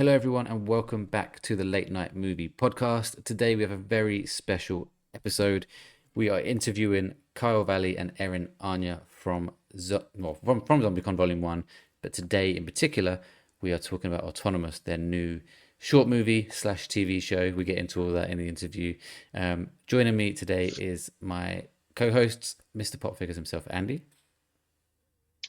Hello, everyone, and welcome back to the Late Night Movie Podcast. Today, we have a very special episode. We are interviewing Kyle Valle and Erin Aine from ZombieCon Volume 1. But today, in particular, we are talking about Autonomous, their new short movie / TV show. We get into all that in the interview. Joining me today is my co-hosts, Mr. Pop Figures himself, Andy.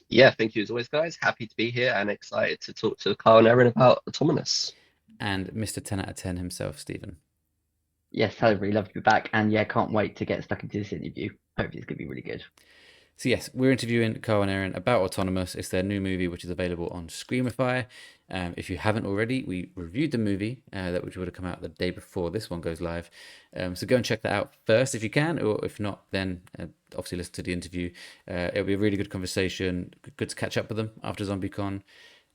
Yeah, thank you as always, guys. Happy to be here and excited to talk to Kyle and Erin about Autonomous. And Mr. 10 out of 10 himself, Stephen. Yes, I'd really love to be back, and yeah, can't wait to get stuck into this interview. Hopefully it's going to be really good. So yes, we're interviewing Kyle and Erin about Autonomous. It's their new movie, which is available on Screamify. If you haven't already, we reviewed the movie which would have come out the day before this one goes live. So go and check that out first if you can, or if not, then obviously listen to the interview. It'll be a really good conversation. Good to catch up with them after ZombieCon.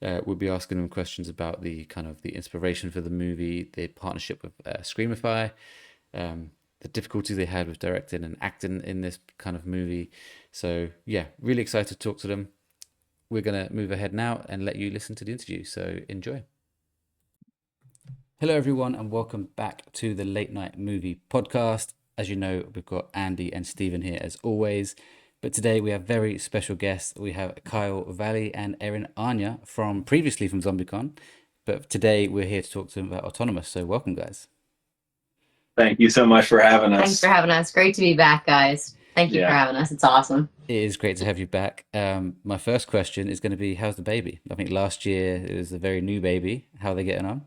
We'll be asking them questions about the kind of the inspiration for the movie, the partnership with Screamify, the difficulties they had with directing and acting in this kind of movie. So yeah, really excited to talk to them. We're going to move ahead now and let you listen to the interview. So enjoy. Hello, everyone, and welcome back to the Late Night Movie Podcast. As you know, we've got Andy and Stephen here as always. But today we have very special guests. We have Kyle Valle and Erin Aine previously from ZombieCon. But today we're here to talk to them about Autonomous. So welcome, guys. Thank you so much for having us. Thanks for having us. Great to be back, guys. Thank you for having us. It's awesome. It is great to have you back. My first question is going to be, how's the baby? I think last year it was a very new baby. How are they getting on?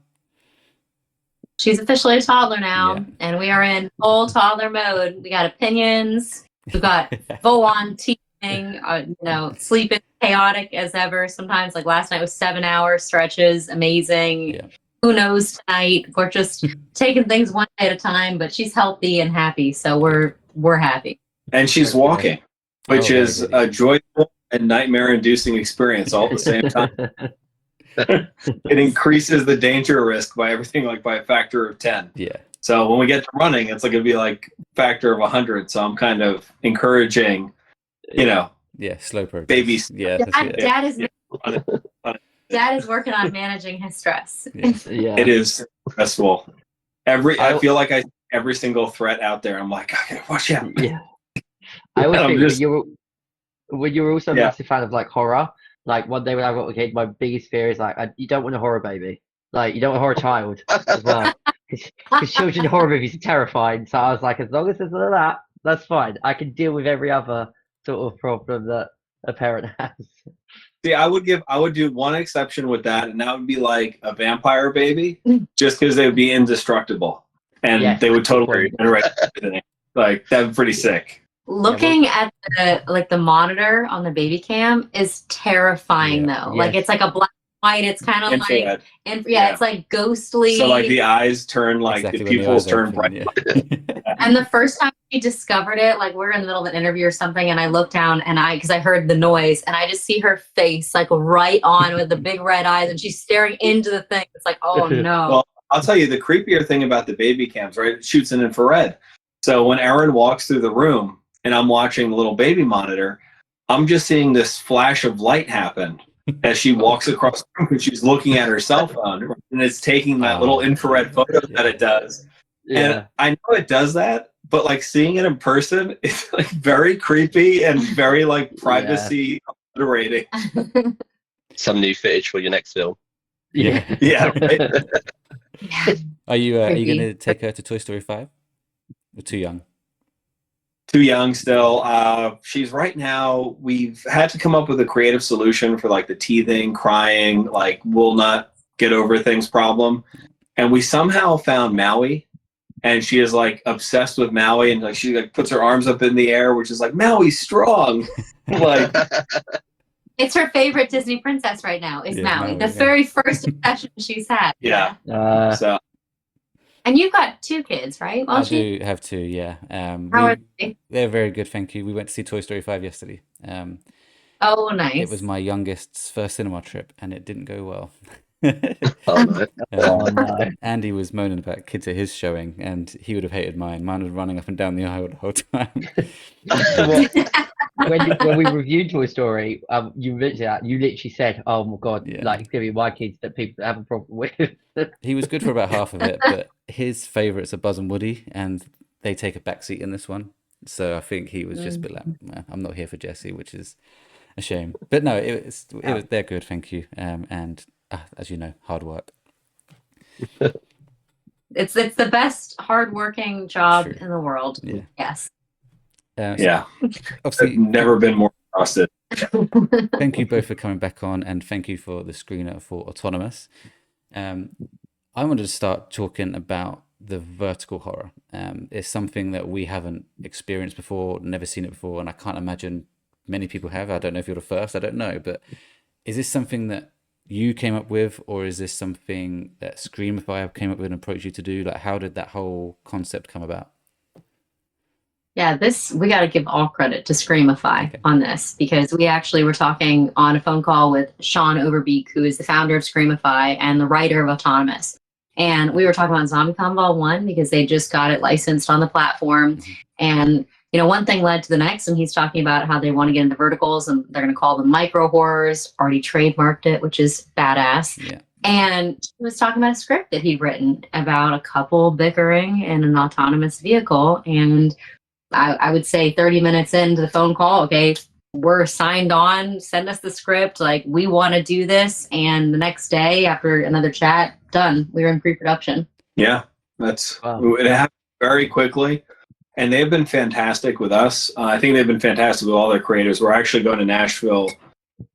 She's officially a toddler now, and we are in full toddler mode. We got opinions. We've got full-on teething, sleeping chaotic as ever. Sometimes, like last night was 7-hour stretches, amazing. Yeah. Who knows tonight? We're just taking things one day at a time, but she's healthy and happy, so we're happy. And she's walking, which is a joyful and nightmare-inducing experience all at the same time. It increases the danger risk by everything, like by a factor of 10. Yeah. So when we get to running, it's like it'd be like factor of 100. So I'm kind of encouraging, slow progress. Babies. Yeah. Dad is working on managing his stress. Yeah. It is stressful. I feel like I see every single threat out there. I'm like, I gotta watch out. Yeah. I always think when you're also a massive fan of like horror, like one day when I got a kid, my biggest fear is like you don't want a horror baby. Like you don't want a horror child as well. Because children horror movies are terrifying. So I was like, as long as there's none of that, that's fine. I can deal with every other sort of problem that a parent has. See, I would do one exception with that, and that would be like a vampire baby, just because they would be indestructible. And they would totally generate everything. Like that'd be pretty sick. Looking at the monitor on the baby cam is terrifying though. Like it's like a black and white. It's kind of like it's like ghostly. So like the eyes turn the pupils turn bright. Yeah. And the first time we discovered it, like we're in the middle of an interview or something, and I look down and because I heard the noise, and I just see her face like right on with the big red eyes, and she's staring into the thing. It's like, oh no. Well, I'll tell you the creepier thing about the baby cams, right? It shoots in infrared. So when Erin walks through the room and I'm watching the little baby monitor, I'm just seeing this flash of light happen as she walks across the room, and she's looking at her cell phone, and it's taking that little infrared photo that it does. Yeah. And I know it does that, but like seeing it in person, it's like very creepy and very like privacy liberating. Some new footage for your next film. Yeah. Right? Are you going to take her to Toy Story 5? Or too young? Too young still. She's right now, we've had to come up with a creative solution for like the teething, crying, like will not get over things problem. And we somehow found Maui, and she is like obsessed with Maui, and like she like puts her arms up in the air, which is like Maui's strong. Like it's her favorite Disney princess right now is Maui. The very first obsession she's had. Yeah. And you've got 2 kids, right? I do have 2, yeah. How are they? They're very good, thank you. We went to see Toy Story 5 yesterday. Oh, nice. It was my youngest's first cinema trip, and it didn't go well. No. Andy was moaning about kids at his showing, and he would have hated mine. Mine was running up and down the aisle the whole time. when we reviewed Toy Story, you literally said, "Oh my god, Yeah. like it's gonna be my kids that people have a problem with." He was good for about half of it, but his favourites are Buzz and Woody, and they take a backseat in this one. So I think he was just a bit like, I'm not here for Jessie, which is a shame. But no, they're good, thank you. And as you know, hard work. It's the best hardworking job True. in the world. Yeah. Yes. Yeah. Obviously, I've never been more exhausted. thank you both for coming back on, and thank you for the screener for Autonomous. I wanted to start talking about the vertical horror. It's something that we haven't experienced before, never seen it before, and I can't imagine many people have. I don't know if you're the first, I don't know, but is this something that you came up with, or is this something that Screamify came up with and approached you to do? Like, how did that whole concept come about? Yeah, we got to give all credit to Screamify on this, because we actually were talking on a phone call with Sean Overbeek, who is the founder of Screamify and the writer of Autonomous. And we were talking about Zombie Conval 1 because they just got it licensed on the platform. And, one thing led to the next, and he's talking about how they want to get into verticals and they're going to call them micro horrors, already trademarked it, which is badass. Yeah. And he was talking about a script that he'd written about a couple bickering in an autonomous vehicle. And I would say 30 minutes into the phone call, okay, we're signed on, send us the script, like we want to do this. And the next day after another chat, done. We were in pre-production. Yeah, it happened very quickly. And they've been fantastic with us. I think they've been fantastic with all their creators. We're actually going to Nashville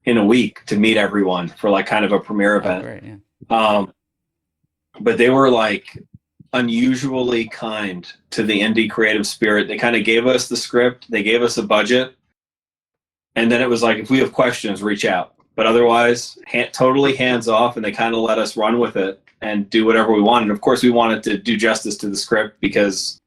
in a week to meet everyone for like kind of a premiere event. Great, yeah. But they were like unusually kind to the indie creative spirit. They kind of gave us the script, they gave us a budget, and then it was like, if we have questions, reach out. But otherwise, totally hands off, and they kind of let us run with it and do whatever we wanted. Of course, we wanted to do justice to the script because,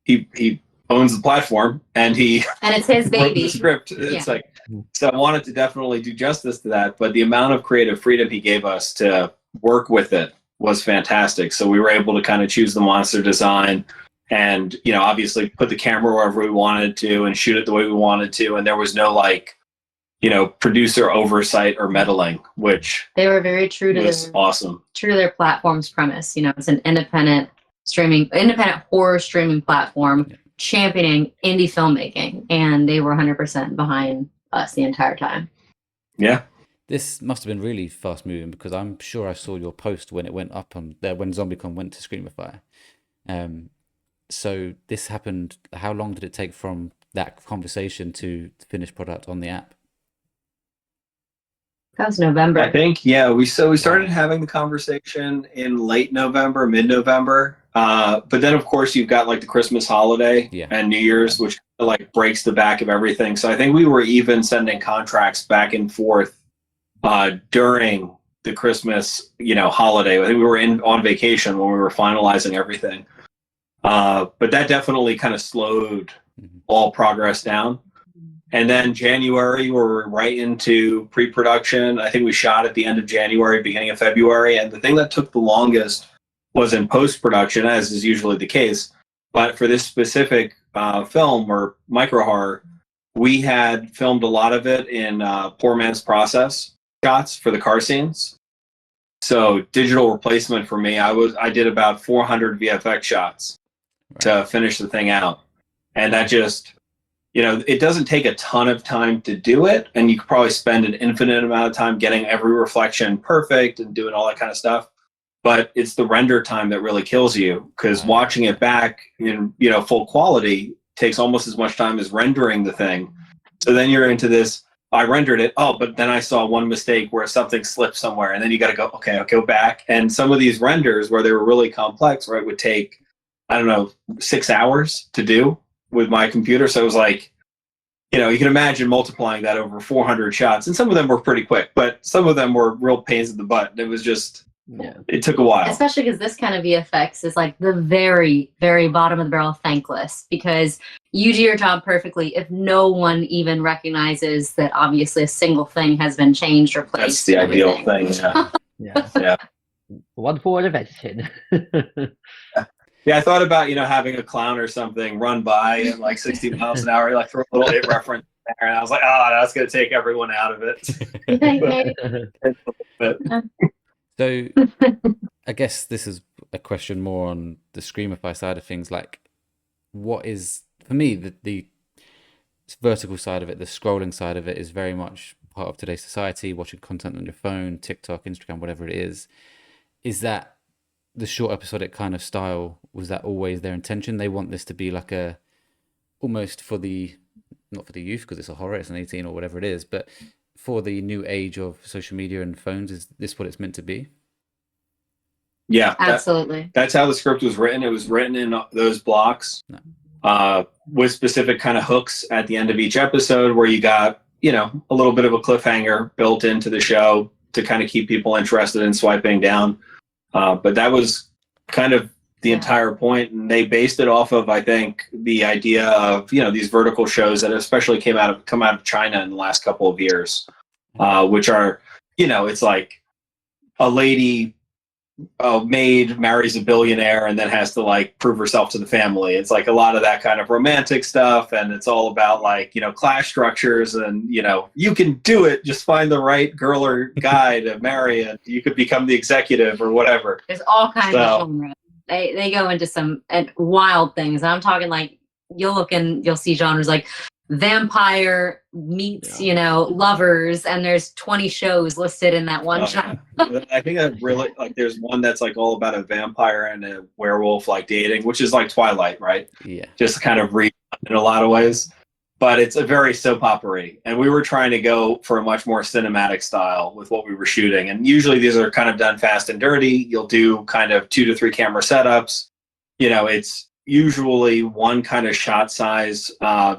he owns the platform and it's his baby. The script. It's like, so I wanted to definitely do justice to that. But the amount of creative freedom he gave us to work with it was fantastic. So we were able to kind of choose the monster design and, obviously put the camera wherever we wanted to and shoot it the way we wanted to. And there was no producer oversight or meddling, which they were very true to awesome. True to their platform's premise. It's an independent horror streaming platform championing indie filmmaking, and they were 100% behind us the entire time. Yeah. This must have been really fast moving, because I'm sure I saw your post when it went up on there when ZombieCon went to Screamify. So this happened. How long did it take from that conversation to finished product on the app? That was November. I think, yeah. We started having the conversation in late November, mid-November. But then, of course, you've got like the Christmas holiday and New Year's, which like breaks the back of everything. So I think we were even sending contracts back and forth during the Christmas, holiday. I think we were on vacation when we were finalizing everything. But that definitely kind of slowed all progress down. And then January, we're right into pre-production. I think we shot at the end of January, beginning of February. And the thing that took the longest was in post-production, as is usually the case. But for this specific film or micro horror, we had filmed a lot of it in poor man's process shots for the car scenes. So digital replacement for me, I did about 400 VFX shots to finish the thing out. And that just, it doesn't take a ton of time to do it. And you could probably spend an infinite amount of time getting every reflection perfect and doing all that kind of stuff. But it's the render time that really kills you, because watching it back in full quality takes almost as much time as rendering the thing. So then you're into this, I rendered it, but then I saw one mistake where something slipped somewhere, and then you got to go, okay, I'll go back. And some of these renders where they were really complex, right, would take, 6 hours to do with my computer. So it was like, you can imagine multiplying that over 400 shots. And some of them were pretty quick, but some of them were real pains in the butt. It was just, it took a while. Especially because this kind of VFX is like the very, very bottom of the barrel thankless, because you do your job perfectly if no one even recognizes that obviously a single thing has been changed or placed. That's the ideal thing. Yeah. Yeah. Wonderful editing. Yeah, I thought about, having a clown or something run by at like 60 miles an hour, like throw a little It reference there, and I was like, that's going to take everyone out of it. So I guess this is a question more on the Screamify side of things. Like, what is, for me, the vertical side of it, the scrolling side of it is very much part of today's society, watching content on your phone, TikTok, Instagram, whatever it is. Is that the short episodic kind of style? Was that always their intention? They want this to be like almost for the, not for the youth because it's a horror, it's an 18 or whatever it is, but for the new age of social media and phones, is this what it's meant to be? Yeah, absolutely. That's how the script was written. It was written in those blocks with specific kind of hooks at the end of each episode where you got, a little bit of a cliffhanger built into the show to kind of keep people interested in swiping down. But that was kind of the entire point. And they based it off of, I think, the idea of, these vertical shows that especially come out of China in the last couple of years, which are, it's like a lady maid marries a billionaire and then has to like prove herself to the family. It's like a lot of that kind of romantic stuff, and it's all about like class structures and you can do it, just find the right girl or guy to marry and you could become the executive or whatever. There's all kinds of genres. They go into some wild things. I'm talking like you'll look and you'll see genres like vampire meets lovers, and there's 20 shows listed in that one genre. I think that really, like, there's one that's like all about a vampire and a werewolf like dating, which is like Twilight, right? Yeah, just kind of in a lot of ways, but it's a very soap opera-y, and we were trying to go for a much more cinematic style with what we were shooting. And usually these are kind of done fast and dirty. You'll do kind of 2 to 3 camera setups. It's usually one kind of shot size.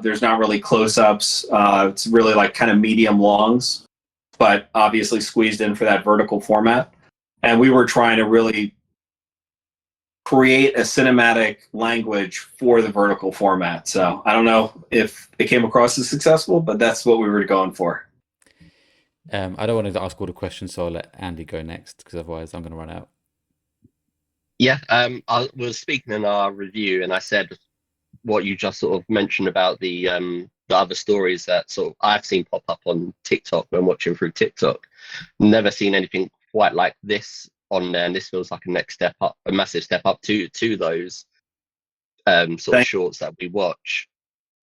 There's not really close-ups. It's really like kind of medium longs, but obviously squeezed in for that vertical format. And we were trying to really create a cinematic language for the vertical format. So I don't know if it came across as successful, but that's what we were going for. I don't want to ask all the questions, so I'll let Andy go next because otherwise I'm going to run out. Yeah, I was speaking in our review, and I said what you just sort of mentioned about the other stories that sort of I've seen pop up on TikTok when watching through TikTok. Never seen anything quite like this on there, and this feels like a next step up, a massive step up to those sort of shorts that we watch.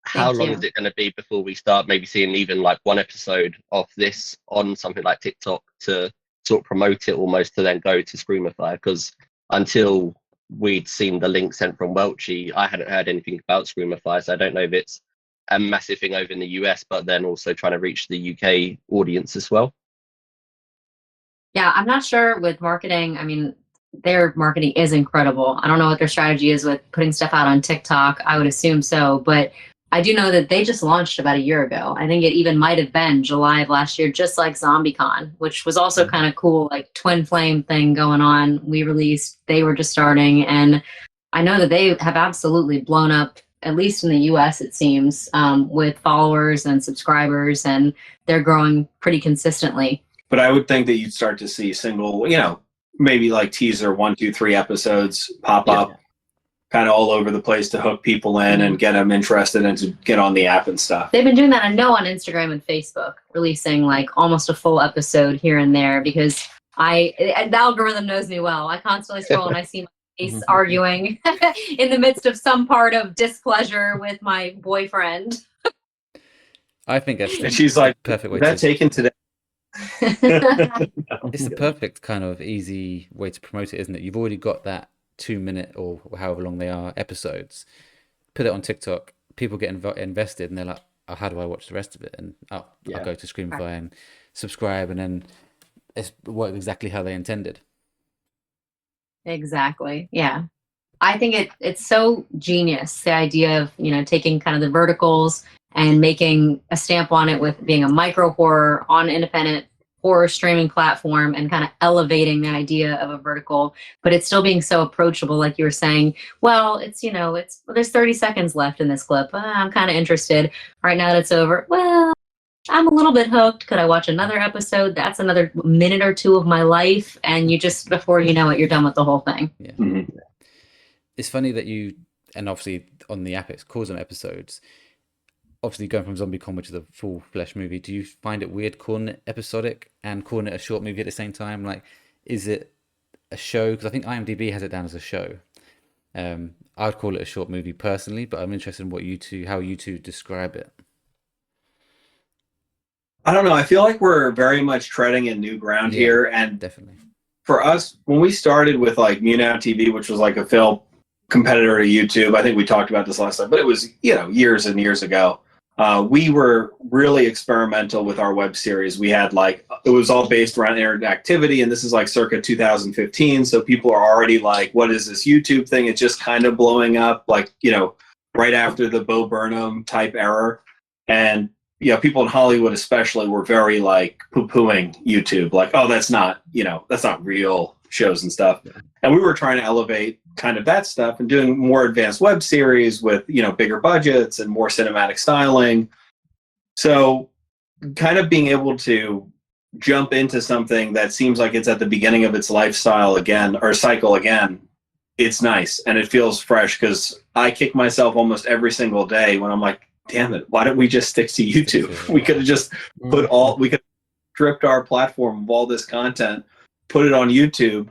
How long is it going to be before we start maybe seeing even like one episode of this on something like TikTok to sort of promote it almost to then go to Screamify? Because until we'd seen the link sent from Welchy, I hadn't heard anything about Screamify, so I don't know if it's a massive thing over in the US, but then also trying to reach the UK audience as well. Yeah, I'm not sure with marketing. I mean, their marketing is incredible. I don't know what their strategy is with putting stuff out on TikTok. I would assume so, but I do know that they just launched about a year ago. I think it even might have been July of last year, just like ZombieCon, which was also kind of cool, like twin flame thing going on. We released, they were just starting, and I know that they have absolutely blown up, at least in the US, it seems, with followers and subscribers, and they're growing pretty consistently. But I would think that you'd start to see single, maybe like teaser 1, 2, 3 episodes pop up kind of all over the place to hook people in and get them interested and to get on the app and stuff. They've been doing that, I know, on Instagram and Facebook, releasing like almost a full episode here and there, because the algorithm knows me well. I constantly scroll and I see my face arguing in the midst of some part of displeasure with my boyfriend. I think that's and she's like, perfect way to taken today. It's the perfect kind of easy way to promote it, isn't it? You've already got that 2-minute or however long they are episodes, put it on TikTok, people get invested and they're like, oh, how do I watch the rest of it? And I'll go to Screamify and subscribe, and then it's worked exactly how they intended. Exactly. Yeah, I think it's so genius, the idea of taking kind of the verticals and making a stamp on it with being a micro horror on independent horror streaming platform, and kind of elevating the idea of a vertical, but it's still being so approachable. Like you were saying, well, there's 30 seconds left in this clip. I'm kind of interested. Right now that it's over, well, I'm a little bit hooked. Could I watch another episode? That's another minute or two of my life. And you just, before you know it, you're done with the whole thing. Yeah. Mm-hmm. it's funny that and obviously on the Apex Causum episodes, obviously going from ZombieCon, which is a full flesh movie, do you find it weird calling it episodic and calling it a short movie at the same time? Like, is it a show? Because I think IMDb has it down as a show. I would call it a short movie personally, but I'm interested in how you two describe it. I don't know. I feel like we're very much treading in new ground here, and definitely for us, when we started with like Munow TV, which was like a film competitor to YouTube, I think we talked about this last time, but it was years and years ago. We were really experimental with our web series. We had it was all based around interactivity, and this is like circa 2015. So people are already like, what is this YouTube thing? It's just kind of blowing up, right after the Bo Burnham type era. And people in Hollywood especially were very like poo-pooing YouTube, like, oh, that's not real shows and stuff. Yeah. And we were trying to elevate kind of that stuff and doing more advanced web series with, bigger budgets and more cinematic styling. So kind of being able to jump into something that seems like it's at the beginning of its lifestyle again, or cycle again, it's nice. And it feels fresh, because I kick myself almost every single day when I'm like, damn it, why don't we just stick to YouTube? We could have just we could have stripped our platform of all this content, put it on YouTube.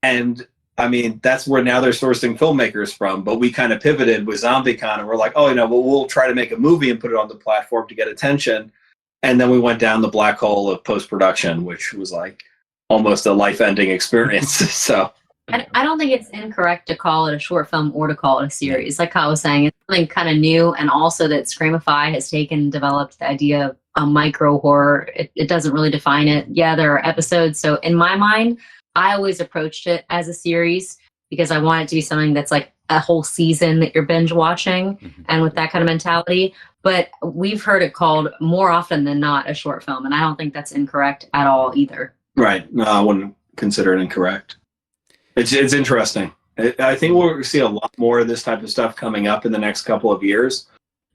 And I mean, that's where now they're sourcing filmmakers from. But we kind of pivoted with ZombieCon, and we're like, we'll try to make a movie and put it on the platform to get attention. And then we went down the black hole of post-production, which was like almost a life-ending experience. So I don't think it's incorrect to call it a short film or to call it a series. Like Kyle was saying, it's something kind of new, and also that Screamify has developed the idea of a micro horror. It doesn't really define it. Yeah, there are episodes. So in my mind, I always approached it as a series because I want it to be something that's like a whole season that you're binge watching, and with that kind of mentality. But we've heard it called more often than not a short film, and I don't think that's incorrect at all either. Right. No, I wouldn't consider it incorrect. It's interesting. I think we'll see a lot more of this type of stuff coming up in the next couple of years.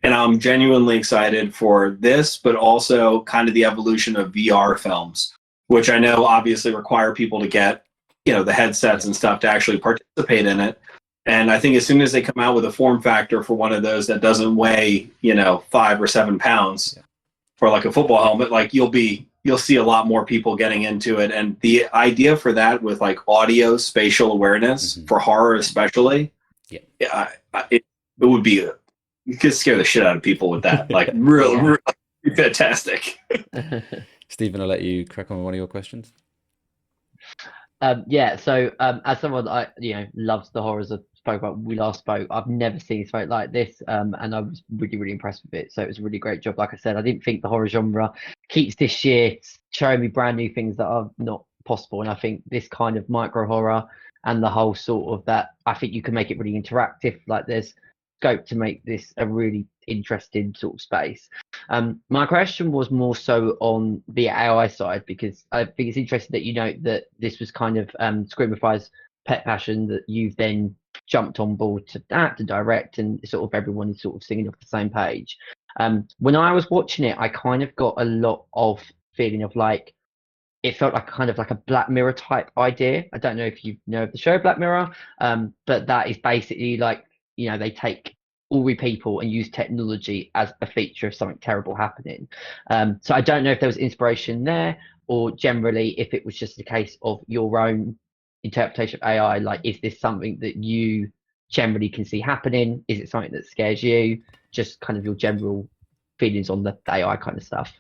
And I'm genuinely excited for this, but also kind of the evolution of VR films, which I know obviously require people to get, the headsets and stuff to actually participate in it. And I think as soon as they come out with a form factor for one of those that doesn't weigh, 5 or 7 pounds for like a football helmet, like you'll see a lot more people getting into it. And the idea for that with like audio spatial awareness for horror especially, it would be, you could scare the shit out of people with that. Like really fantastic. Stephen, I'll let you crack on with one of your questions. So as someone that loves the horrors we last spoke, I've never seen something like this, and I was really, really impressed with it. So it was a really great job. Like I said, I didn't think the horror genre keeps this year showing me brand new things that are not possible, and I think this kind of micro horror and the whole sort of that, I think you can make it really interactive. Like there's scope to make this a really interesting sort of space. My question was more so on the AI side, because I think it's interesting that you note that this was kind of Screamify's pet passion, that you've then jumped on board to direct, and sort of everyone is sort of singing off the same page. When I was watching it, I kind of got a lot of feeling of like, it felt like kind of like a Black Mirror type idea. I don't know if you know of the show Black Mirror, but that is basically like, they take ordinary people and use technology as a feature of something terrible happening. So I don't know if there was inspiration there, or generally if it was just a case of your own interpretation of AI. Like, is this something that you generally can see happening? Is it something that scares you? Just kind of your general feelings on the AI kind of stuff.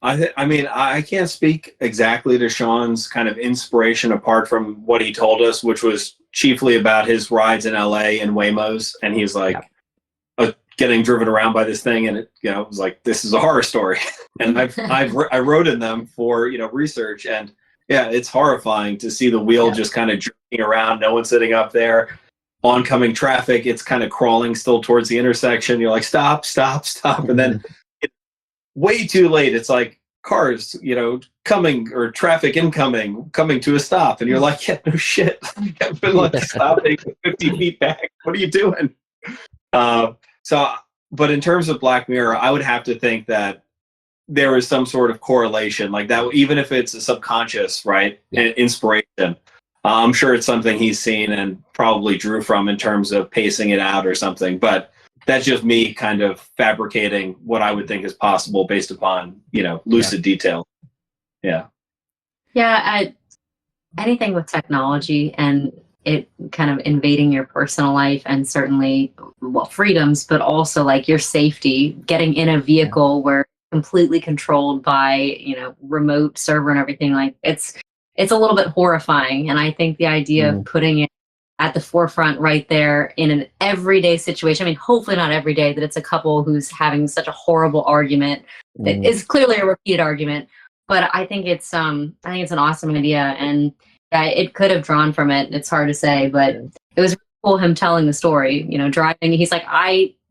I mean, I can't speak exactly to Sean's kind of inspiration apart from what he told us, which was chiefly about his rides in LA and Waymos. And he's like getting driven around by this thing. And it, it was like, this is a horror story. And I wrote in them for, research. And yeah, it's horrifying to see the wheel just kind of jerking around. No one sitting up there. Oncoming traffic, it's kind of crawling still towards the intersection. You're like, stop. And then way too late, it's like cars, coming, or traffic incoming, coming to a stop. And you're like, yeah, no shit. I've been like stopping 50 feet back. What are you doing? But in terms of Black Mirror, I would have to think that there is some sort of correlation like that, even if it's a subconscious, right? Inspiration. I'm sure it's something he's seen and probably drew from in terms of pacing it out or something. But that's just me kind of fabricating what I would think is possible based upon, lucid detail. Yeah. Yeah. Anything with technology and it kind of invading your personal life and certainly, freedoms, but also like your safety, getting in a vehicle where completely controlled by, remote server and everything, like it's a little bit horrifying. And I think the idea of putting it at the forefront right there in an everyday situation, I mean, hopefully not every day, that it's a couple who's having such a horrible argument that is clearly a repeated argument. But I think it's an awesome idea, and it could have drawn from it. It's hard to say, but it was really cool him telling the story, driving. He's like,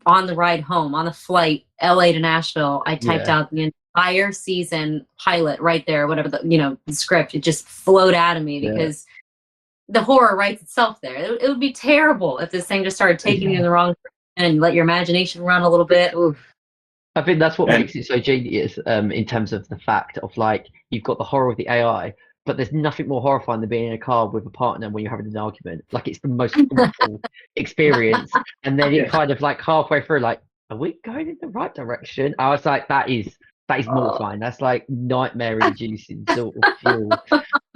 on the ride home, on the flight, LA to Nashville, I typed out the entire season pilot right there, whatever the script. It just flowed out of me because the horror writes itself there. It would be terrible if this thing just started taking you in the wrong direction and let your imagination run a little bit. Oof. I think that's what makes it so genius, in terms of the fact of like, you've got the horror of the AI, but there's nothing more horrifying than being in a car with a partner when you're having an argument. Like, it's the most awful experience. And then it kind of like halfway through, like, are we going in the right direction? I was like, that is mortifying. That's like nightmare-inducing sort of fuel.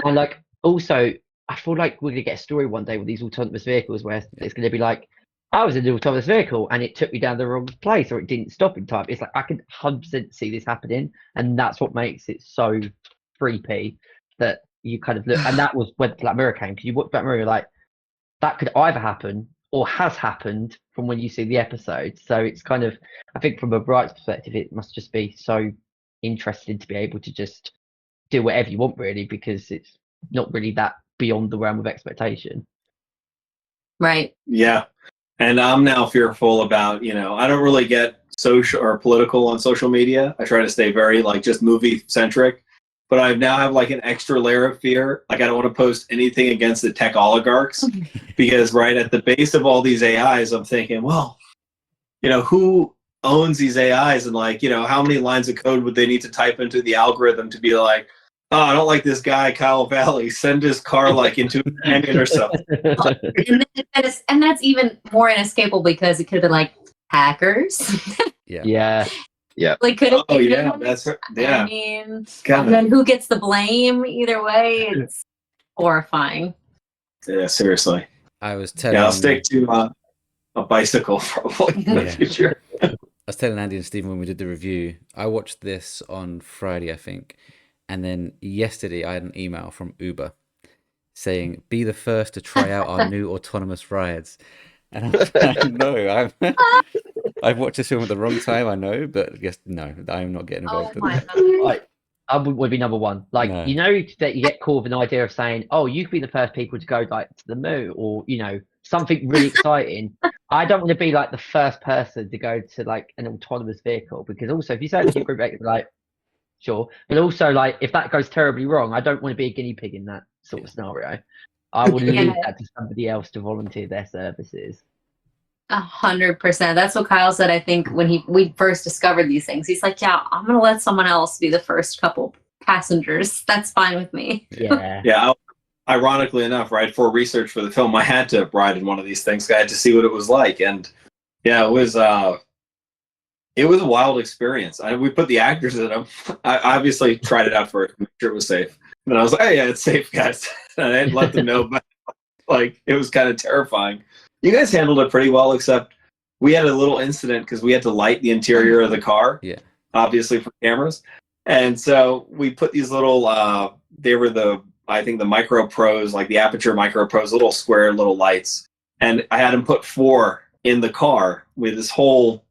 And like, also, I feel like we're gonna get a story one day with these autonomous vehicles where it's gonna be like, I was in an autonomous vehicle and it took me down the wrong place, or it didn't stop in time. It's like, I can 100% see this happening, and that's what makes it so creepy. That you kind of look, and that was when Black Mirror came, because you watch Black Mirror, you're like, that could either happen or has happened from when you see the episode. So it's kind of, I think from a writer's perspective, it must just be so interesting to be able to just do whatever you want, really, because it's not really that beyond the realm of expectation. Right. Yeah. And I'm now fearful about, I don't really get social or political on social media. I try to stay very just movie centric. But I now have an extra layer of fear. Like, I don't want to post anything against the tech oligarchs because right at the base of all these AIs, I'm thinking, well, who owns these AIs, and how many lines of code would they need to type into the algorithm to be like, oh, I don't like this guy, Kyle Valle, send his car into a canyon or something. And that's even more inescapable because it could have been like hackers. Yeah. Like, could it? Oh yeah, that's right. Yeah. I mean, and then who gets the blame? Either way, it's horrifying. Yeah, seriously. I was telling. Yeah, I'll stick to a bicycle probably in the future. I was telling Andy and Stephen when we did the review. I watched this on Friday, I think, and then yesterday I had an email from Uber saying, "Be the first to try out our new autonomous rides." And I was like, no, I've watched this film at the wrong time, I know, but I guess no, I'm not getting involved in that. I would be number one. Like, no. That you get caught with an idea of saying, oh, you could be the first people to go to the moon, or, something really exciting. I don't want to be the first person to go to an autonomous vehicle, because also if you say it to your group, sure. But also if that goes terribly wrong, I don't want to be a guinea pig in that sort of scenario. I would leave that to somebody else to volunteer their services. 100%. That's what Kyle said. I think when we first discovered these things, he's like, "Yeah, I'm gonna let someone else be the first couple passengers. That's fine with me." Yeah. Yeah. Ironically enough, right, for research for the film, I had to ride in one of these things. I had to see what it was like, and yeah, it was a wild experience. We put the actors in them. I obviously tried it out for it, make sure it was safe. And I was like, "Oh yeah, it's safe, guys." And I didn't let them know, but it was kind of terrifying. You guys handled it pretty well, except we had a little incident because we had to light the interior of the car, obviously for cameras. And so we put these little, they were I think the Micro Pros, the Aperture Micro Pros, little square little lights. And I had them put 4 in the car with this whole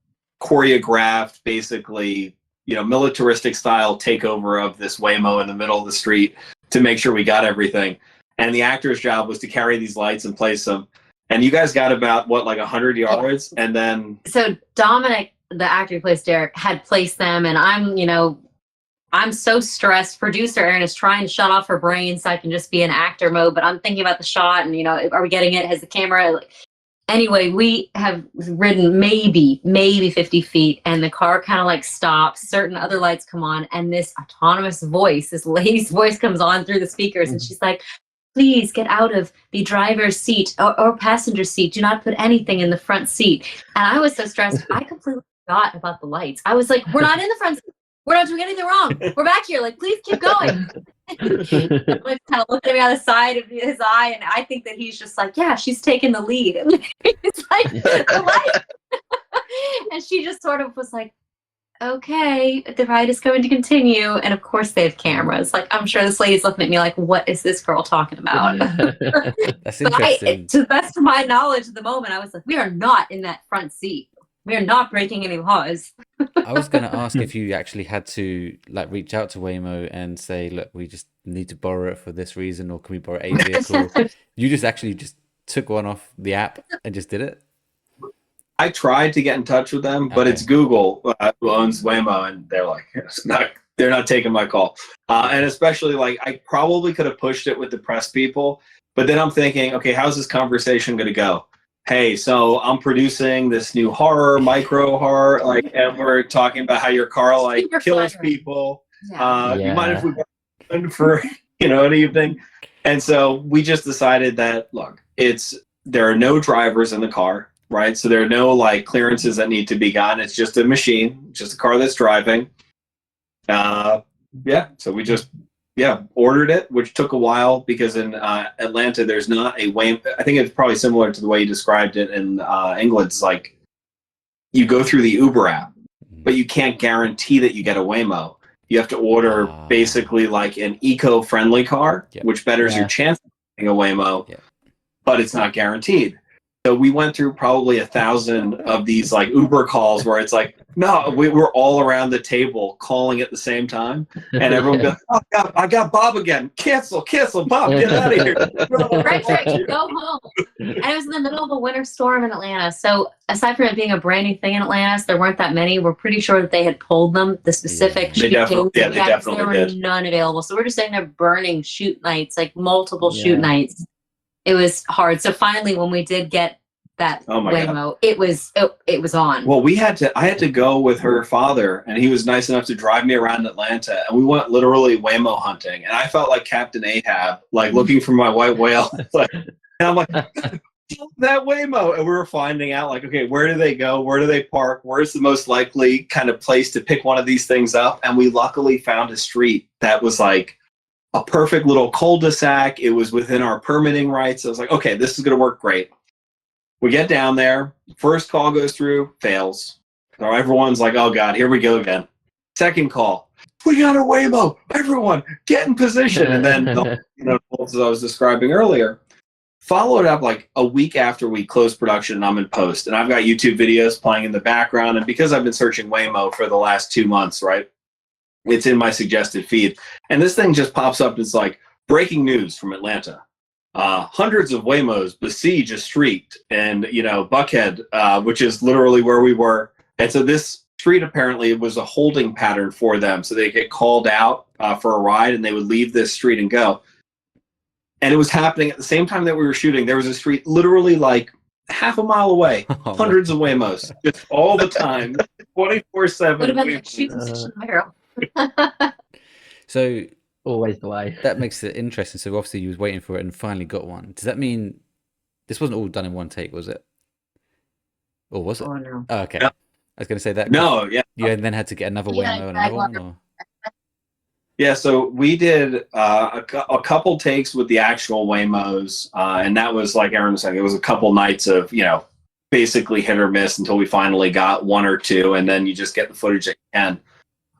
choreographed, basically, militaristic style takeover of this Waymo in the middle of the street to make sure we got everything. And the actor's job was to carry these lights and place them. And you guys got about 100 yards, and then so Dominic, the actor who plays Derek, had placed them, and I'm so stressed. Producer Erin is trying to shut off her brain so I can just be in actor mode, but I'm thinking about the shot and are we getting it? Has the camera? Anyway, we have ridden maybe 50 feet, and the car kind of stops. Certain other lights come on, and this autonomous voice, this lady's voice, comes on through the speakers, and she's like, please get out of the driver's seat or passenger seat. Do not put anything in the front seat. And I was so stressed, I completely forgot about the lights. I was like, we're not in the front seat. We're not doing anything wrong. We're back here. Like, please keep going. Like, kind of looking at me on the side of his eye, and I think that he's just like, yeah, she's taking the lead. And it's like, what? And she just sort of was like, okay, the ride is going to continue. And of course they have cameras. Like, I'm sure this lady's looking at me like, what is this girl talking about? That's interesting. To the best of my knowledge at the moment, I was like, we are not in that front seat. We are not breaking any laws. I was going to ask if you actually had to like reach out to Waymo and say, look, we just need to borrow it for this reason, or can we borrow a vehicle? You just took one off the app and just did it? I tried to get in touch with them, but it's Google who owns Waymo, and they're like, they're not taking my call. And especially like, I probably could have pushed it with the press people, but then I'm thinking, okay, how's this conversation going to go? Hey, so I'm producing this new micro horror, like, and we're talking about how your car like kills people. You mind if we go for an evening? And so we just decided that, look, there are no drivers in the car, right? So there are no like clearances that need to be gotten. It's just a machine, just a car that's driving. So we just ordered it, which took a while because in Atlanta there's not a Waymo. I think it's probably similar to the way you described it in England. It's like you go through the Uber app, but you can't guarantee that you get a Waymo. You have to order basically like an eco-friendly car, which betters your chance of getting a Waymo, but it's not guaranteed. So we went through probably 1,000 of these like Uber calls where it's like, no, we were all around the table calling at the same time, and everyone goes, "Oh God, I got Bob again! Cancel, Bob, get out of here!" Right, go home. And it was in the middle of a winter storm in Atlanta. So aside from it being a brand new thing in Atlanta, there weren't that many. We're pretty sure that they had pulled them. The specific they definitely there were none available. So we're just sitting there burning shoot nights, like multiple shoot nights. It was hard. So finally, when we did get that Waymo, it was on. Well, I had to go with her father, and he was nice enough to drive me around Atlanta, and we went literally Waymo hunting, and I felt like Captain Ahab, like looking for my white whale. And I'm like, that Waymo, and we were finding out like, okay, where do they go? Where do they park? Where's the most likely kind of place to pick one of these things up? And we luckily found a street that was like a perfect little cul-de-sac. It was within our permitting rights. I was like, okay, this is going to work great. We get down there, first call goes through, fails. So everyone's like, oh God, here we go again. Second call, we got a Waymo, everyone get in position. And then, as I was describing earlier, followed up like a week after we closed production and I'm in post. And I've got YouTube videos playing in the background. And because I've been searching Waymo for the last 2 months, right, it's in my suggested feed. And this thing just pops up. It's like, breaking news from Atlanta. Hundreds of Waymos besiege a street and Buckhead, which is literally where we were. And so this street apparently was a holding pattern for them. So they get called out for a ride and they would leave this street and go. And it was happening at the same time that we were shooting. There was a street literally like half a mile away. Hundreds of Waymos just all the time, 24/7. Would have been a shooting station barrel. So always the way. That makes it interesting. So obviously you was waiting for it and finally got one. Does that mean this wasn't all done in one take, was it? Or was it? Oh, no. Oh, okay. No. I was going to say that. No, yeah. You then had to get another Waymo and another one? Or? Yeah, so we did a couple takes with the actual Waymos, and that was, like Erin was saying, it was a couple nights of, basically hit or miss until we finally got one or two, and then you just get the footage that you can.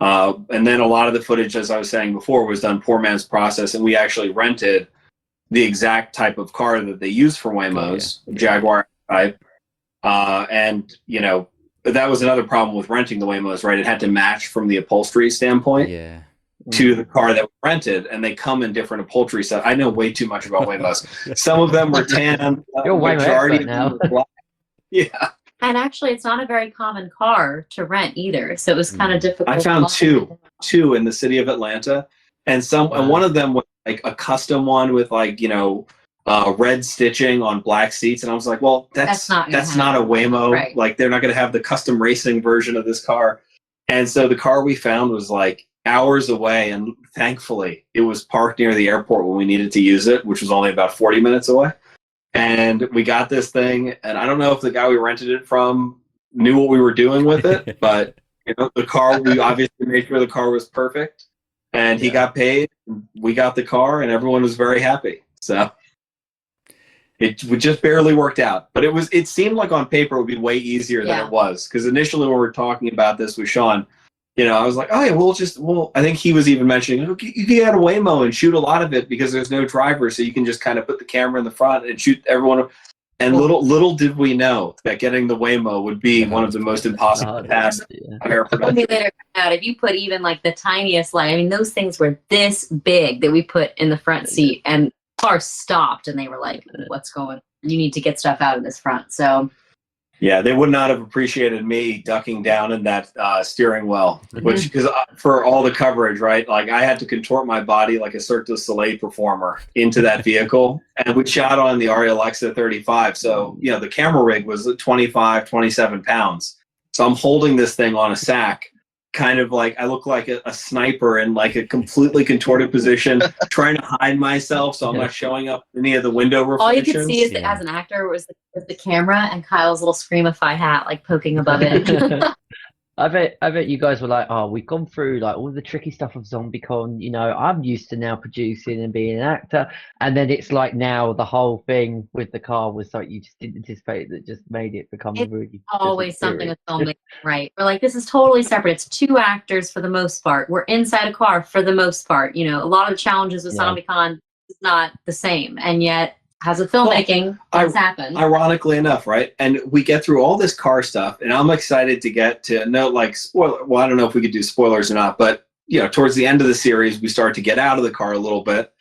And then a lot of the footage, as I was saying before, was done poor man's process, and we actually rented the exact type of car that they use for Waymos, Jaguar type. And, that was another problem with renting the Waymos, right? It had to match from the upholstery standpoint to the car that we rented, and they come in different upholstery sets. I know way too much about Waymos. Some of them were tan. You're majority now. Yeah. And actually, it's not a very common car to rent either, so it was kind of difficult. I found two in the city of Atlanta, and and one of them was like a custom one with like red stitching on black seats, and I was like, well, that's not a Waymo. Right. Like they're not going to have the custom racing version of this car. And so the car we found was like hours away, and thankfully it was parked near the airport when we needed to use it, which was only about 40 minutes away. And we got this thing, and I don't know if the guy we rented it from knew what we were doing with it, but the car, we obviously made sure the car was perfect, and he got paid, we got the car, and everyone was very happy. So it just barely worked out, but it seemed like on paper it would be way easier than it was, because initially when we were talking about this with Sean, I was like, oh yeah, I think he was even mentioning, you can get a Waymo and shoot a lot of it because there's no driver, so you can just kind of put the camera in the front and shoot everyone. And little did we know that getting the Waymo would be one of the most impossible tasks I've ever done. Later out, if you put even like the tiniest light, I mean, those things were this big that we put in the front seat, and the car stopped, and they were like, "What's going on? You need to get stuff out of this front." So. Yeah, they would not have appreciated me ducking down in that steering well, which, because for all the coverage, right? Like, I had to contort my body like a Cirque du Soleil performer into that vehicle, and we shot on the Arri Alexa 35. So, the camera rig was 25, 27 pounds. So I'm holding this thing on a sack, kind of like I look like a sniper in like a completely contorted position, trying to hide myself so I'm not showing up any of the window reflections. All you could see is as an actor was the camera and Kyle's little Screamify hat like poking above it. I bet you guys were like, oh, we've gone through like all the tricky stuff of ZombieCon. I'm used to now producing and being an actor, and then it's like now the whole thing with the car was like you just didn't anticipate that, just made it become really always something with filming, right? We're like, this is totally separate. It's two actors for the most part. We're inside a car for the most part. A lot of the challenges with ZombieCon is not the same, and yet. As a filmmaking, things happen. Ironically enough, right? And we get through all this car stuff, and I'm excited to get to spoiler. Well, I don't know if we could do spoilers or not, but towards the end of the series, we start to get out of the car a little bit,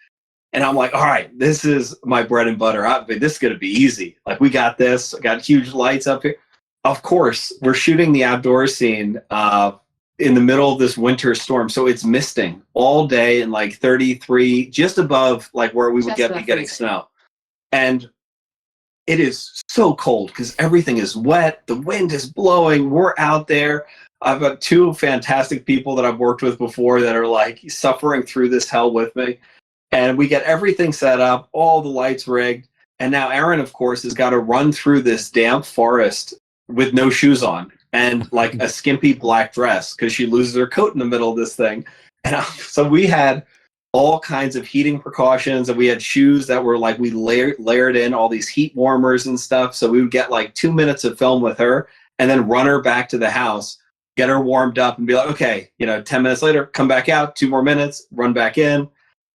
and I'm like, all right, this is my bread and butter. This is gonna be easy. Like, we got this. I got huge lights up here. Of course, we're shooting the outdoor scene in the middle of this winter storm, so it's misting all day and like 33, just above like where we would be getting snow. And it is so cold because everything is wet. The wind is blowing. We're out there. I've got two fantastic people that I've worked with before that are like suffering through this hell with me. And we get everything set up, all the lights rigged. And now Erin, of course, has got to run through this damp forest with no shoes on and like a skimpy black dress because she loses her coat in the middle of this thing. And so we had all kinds of heating precautions, and we had shoes that were like, we layered in all these heat warmers and stuff. So we would get like 2 minutes of film with her and then run her back to the house, get her warmed up and be like, okay, 10 minutes later, come back out, 2 more minutes, run back in.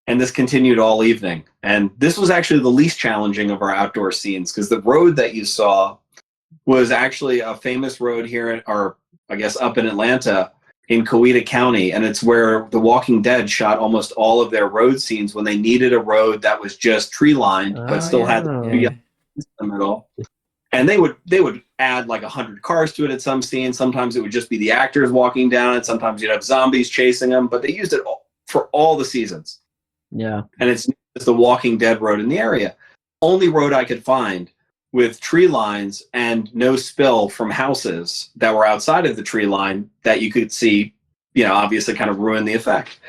And this continued all evening. And this was actually the least challenging of our outdoor scenes because the road that you saw was actually a famous road here, up in Atlanta, in Coweta County, and it's where The Walking Dead shot almost all of their road scenes when they needed a road that was just tree lined but still had the tree in the middle. And they would add like 100 cars to it at some scenes. Sometimes it would just be the actors walking down it. Sometimes you'd have zombies chasing them, but they used it for all the seasons. Yeah, and it's the Walking Dead road in the area. Only road I could find with tree lines and no spill from houses that were outside of the tree line that you could see, obviously kind of ruin the effect.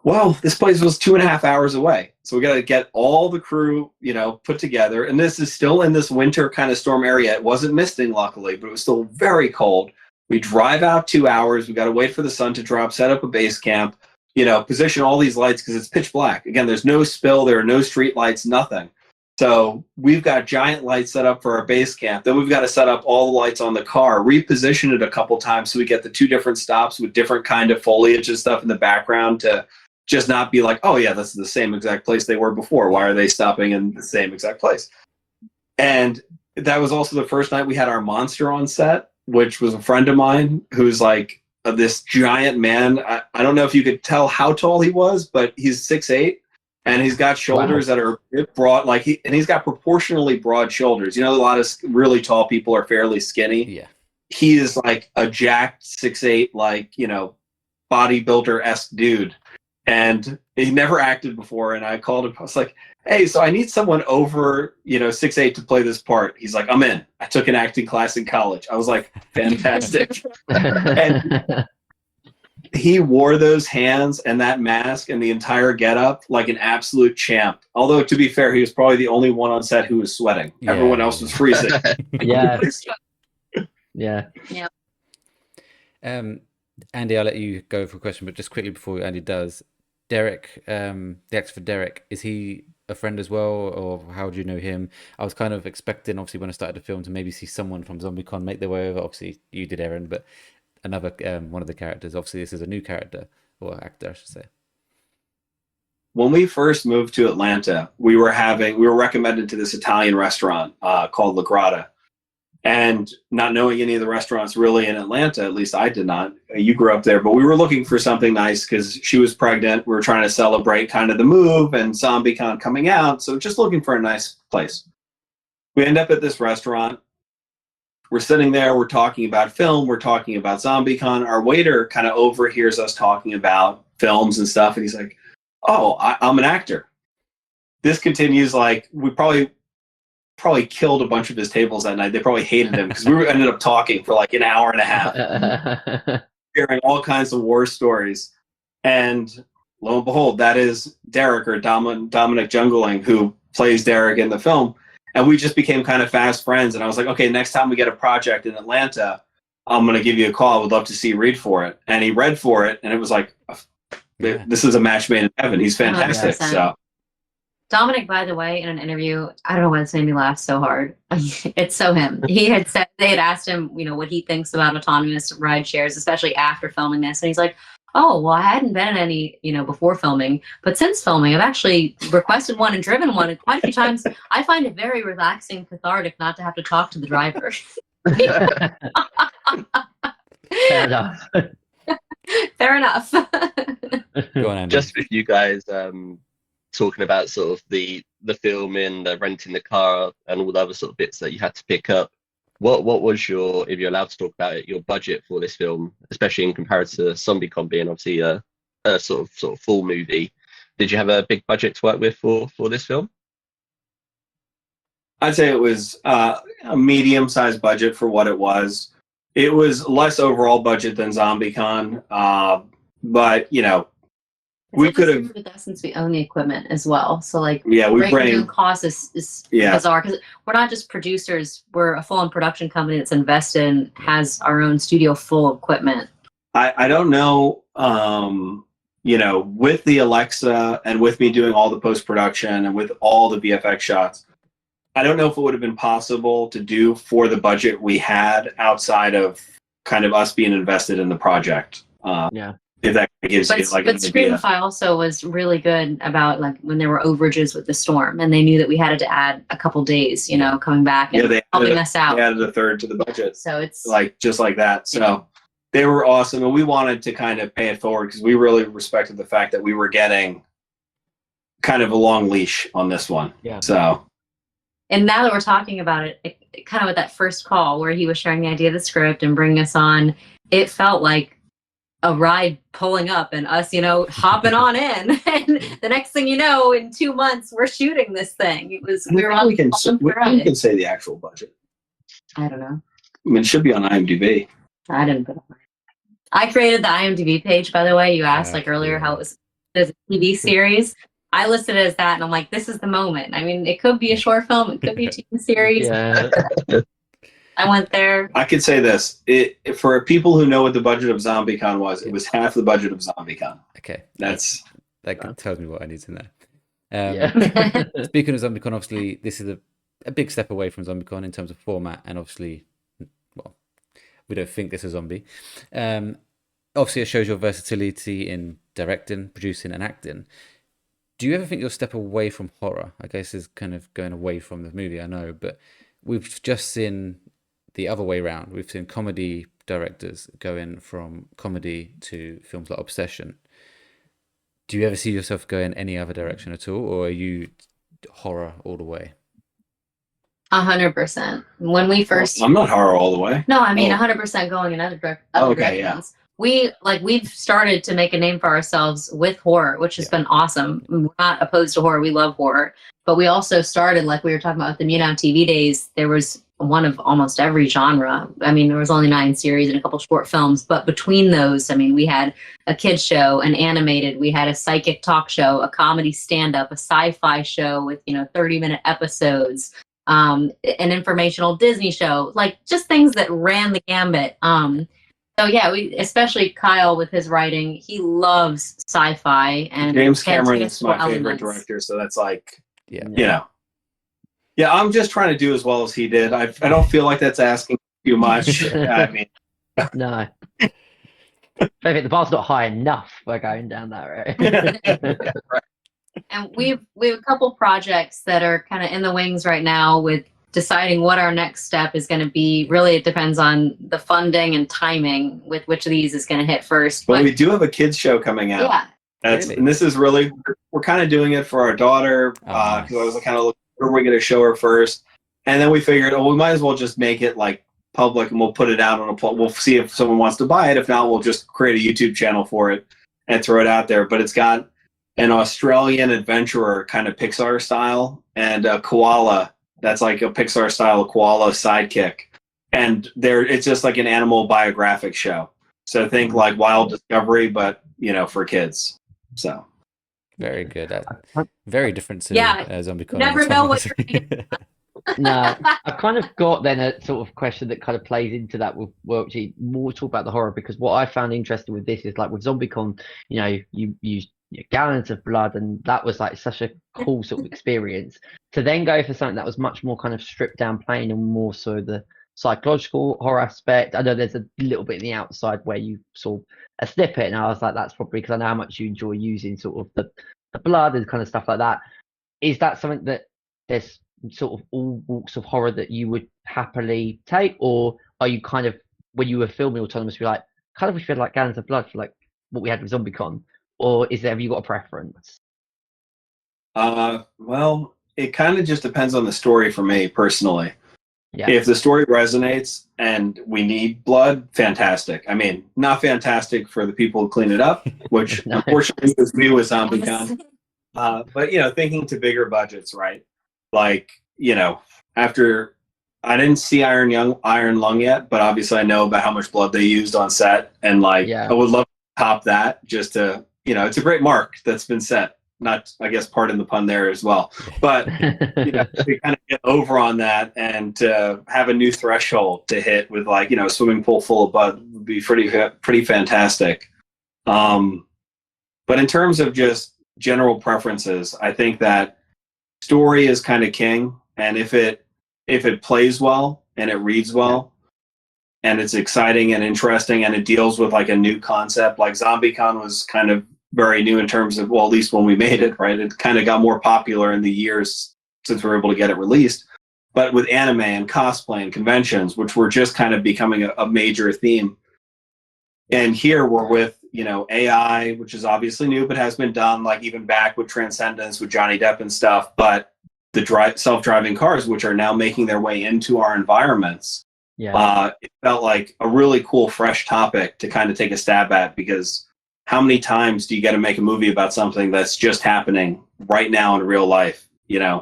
Well, this place was 2.5 hours away. So we got to get all the crew, put together. And this is still in this winter kind of storm area. It wasn't misting, luckily, but it was still very cold. We drive out 2 hours. We got to wait for the sun to drop, set up a base camp, position all these lights because it's pitch black. Again, there's no spill. There are no street lights, nothing. So we've got giant lights set up for our base camp. Then we've got to set up all the lights on the car, reposition it a couple times so we get the 2 different stops with different kind of foliage and stuff in the background to just not be like, oh yeah, that's the same exact place they were before. Why are they stopping in the same exact place? And that was also the first night we had our monster on set, which was a friend of mine who's like this giant man. I don't know if you could tell how tall he was, but he's 6'8". And he's got shoulders that are broad, and he's got proportionally broad shoulders. A lot of really tall people are fairly skinny. Yeah. He is like a jacked 6'8", bodybuilder-esque dude. And he never acted before. And I called him. I was like, hey, so I need someone over, 6'8" to play this part. He's like, I'm in. I took an acting class in college. I was like, fantastic. And he wore those hands and that mask and the entire getup like an absolute champ. Although, to be fair, he was probably the only one on set who was sweating. Yeah. Everyone else was freezing. Yeah. Yeah. Andy, I'll let you go for a question, but just quickly before Andy does, Derek, the actor for Derek, is he a friend as well, or how do you know him? I was kind of expecting, obviously, when I started the film, to maybe see someone from ZombieCon make their way over. Obviously, you did, Erin, but another one of the characters. Obviously, this is a new character, or actor, I should say. When we first moved to Atlanta, we were recommended to this Italian restaurant called La Grata. And not knowing any of the restaurants really in Atlanta, at least I did not. You grew up there, but we were looking for something nice because she was pregnant. We were trying to celebrate kind of the move and ZombieCon coming out. So just looking for a nice place. We end up at this restaurant. We're sitting there. We're talking about film. We're talking about ZombieCon. Our waiter kind of overhears us talking about films and stuff. And he's like, "Oh, I'm an actor." This continues like we probably killed a bunch of his tables that night. They probably hated him because we ended up talking for like an hour and a half, hearing all kinds of war stories. And lo and behold, that is Derek, or Dominic Jungling, who plays Derek in the film. And we just became kind of fast friends. And I was like, okay, next time we get a project in Atlanta, I'm going to give you a call. I would love to see you read for it. And he read for it. And it was like, this is a match made in heaven. He's fantastic. 100%. So. Dominic, by the way, in an interview, I don't know why this made me laugh so hard. It's so him. He had said, they had asked him, what he thinks about autonomous ride shares, especially after filming this. And he's like, "Oh, well, I hadn't been in any, before filming, but since filming, I've actually requested one and driven one quite a few times. I find it very relaxing, cathartic not to have to talk to the driver." Fair enough. Fair enough. Go on, Andy. Just with you guys talking about sort of the filming, the renting the car, and all the other sort of bits that you had to pick up. What was your, if you're allowed to talk about it, your budget for this film, especially in comparison to ZombieCon being obviously a sort of full movie? Did you have a big budget to work with for this film? I'd say it was a medium-sized budget for what it was. It was less overall budget than ZombieCon, but we could have with us since we own the equipment as well. So we bring cost is bizarre because we're not just producers. We're a full-on production company that's invested and has our own studio full of equipment. I don't know, with the Alexa and with me doing all the post-production and with all the VFX shots, I don't know if it would have been possible to do for the budget we had outside of kind of us being invested in the project. If that gives you like an idea. But Screenify also was really good about when there were overages with the storm, and they knew that we had to add a couple days, coming back and helping us out. They added a third to the budget. So it's just like that. So they were awesome, and we wanted to kind of pay it forward because we really respected the fact that we were getting kind of a long leash on this one. Yeah. So. And now that we're talking about it, kind of with that first call where he was sharing the idea of the script and bringing us on, it felt like a ride pulling up and us, hopping on in. And the next thing you know, in 2 months, we're shooting this thing. It was, we can say the actual budget. I don't know. I mean, it should be on IMDb. I didn't put it on. I created the IMDb page, by the way. You asked earlier how it was as a TV series. I listed it as that, and I'm like, this is the moment. I mean, it could be a short film. It could be a TV series. Yeah. I went there. I could say this. For people who know what the budget of ZombieCon was, it was half the budget of ZombieCon. Okay. That tells me what I need to know. Speaking of ZombieCon, obviously, this is a big step away from ZombieCon in terms of format, and obviously, we don't think this is a zombie. Obviously, it shows your versatility in directing, producing, and acting. Do you ever think you'll step away from horror? I guess is kind of going away from the movie, I know, but we've just seen the other way around. We've seen comedy directors going from comedy to films like Obsession. Do you ever see yourself going any other direction at all, or are you horror all the way? 100%. When we first, I'm not horror all the way. No, I mean 100% going in other directions. Yeah. We've started to make a name for ourselves with horror, which has been awesome. We're not opposed to horror. We love horror. But we also started, like we were talking about with the Mew Now TV days, there was one of almost every genre. I mean, there was only 9 series and a couple short films, but between those, I mean, we had a kids show, an animated, we had a psychic talk show, a comedy stand-up, a sci-fi show with 30-minute episodes, an informational Disney show, like just things that ran the gambit. So yeah, especially Kyle with his writing, he loves sci-fi and James Cameron is my favorite elements. director, so that's like, Yeah. Yeah, I'm just trying to do as well as he did. I don't feel like that's asking too much. I mean, no. I think the bar's not high enough. We're going down that road. Right. And we have a couple projects that are kind of in the wings right now with deciding what our next step is going to be. Really, it depends on the funding and timing with which of these is going to hit first. But we do have a kids show coming out. Yeah. Really? And this is really, we're kind of doing it for our daughter because I was kind of looking, where are we going to show her first? And then we figured, we might as well just make it like public and we'll put it out on we'll see if someone wants to buy it. If not, we'll just create a YouTube channel for it and throw it out there. But it's got an Australian adventurer kind of Pixar style and a koala that's like a Pixar style koala sidekick. And it's just like an animal biographic show. So think like Wild Discovery, but for kids. So very good. Very different to Zombicon. Never know what you're No, I've kind of got then a sort of question that kind of plays into that with Welchy, more talk about the horror, because what I found interesting with this is like with Zombicon, you use gallons of blood, and that was like such a cool sort of experience. To then go for something that was much more kind of stripped down plain and more so the psychological horror aspect. I know there's a little bit in the outside where you saw a snippet, and I was like, that's probably because I know how much you enjoy using sort of the blood and kind of stuff like that. Is that something that there's sort of all walks of horror that you would happily take, or are you kind of, when you were filming Autonomous, you're like, kind of wish we had like gallons of blood for like what we had with ZombieCon, or have you got a preference? Well, it kind of just depends on the story for me personally. Yeah. If the story resonates and we need blood, fantastic. I mean, not fantastic for the people who clean it up, which No. unfortunately was me with ZombieCon. But thinking to bigger budgets, right? Like, after I didn't see Iron Lung yet, but obviously I know about how much blood they used on set, and like I would love to top that just to, it's a great mark that's been set. Not, I guess, pardon the pun there as well, but to kind of get over on that and to have a new threshold to hit with like, a swimming pool full of blood would be pretty fantastic. But in terms of just general preferences, I think that story is kind of king, and if it plays well and it reads well and it's exciting and interesting and it deals with like a new concept, like ZombieCon was kind of very new in terms of, well, at least when we made it, right? It kind of got more popular in the years since we were able to get it released. But with anime and cosplay and conventions, which were just kind of becoming a major theme, and here we're with AI, which is obviously new, but has been done like even back with Transcendence with Johnny Depp and stuff. But the self-driving cars, which are now making their way into our environments, it felt like a really cool, fresh topic to kind of take a stab at, because how many times do you get to make a movie about something that's just happening right now in real life? Yeah.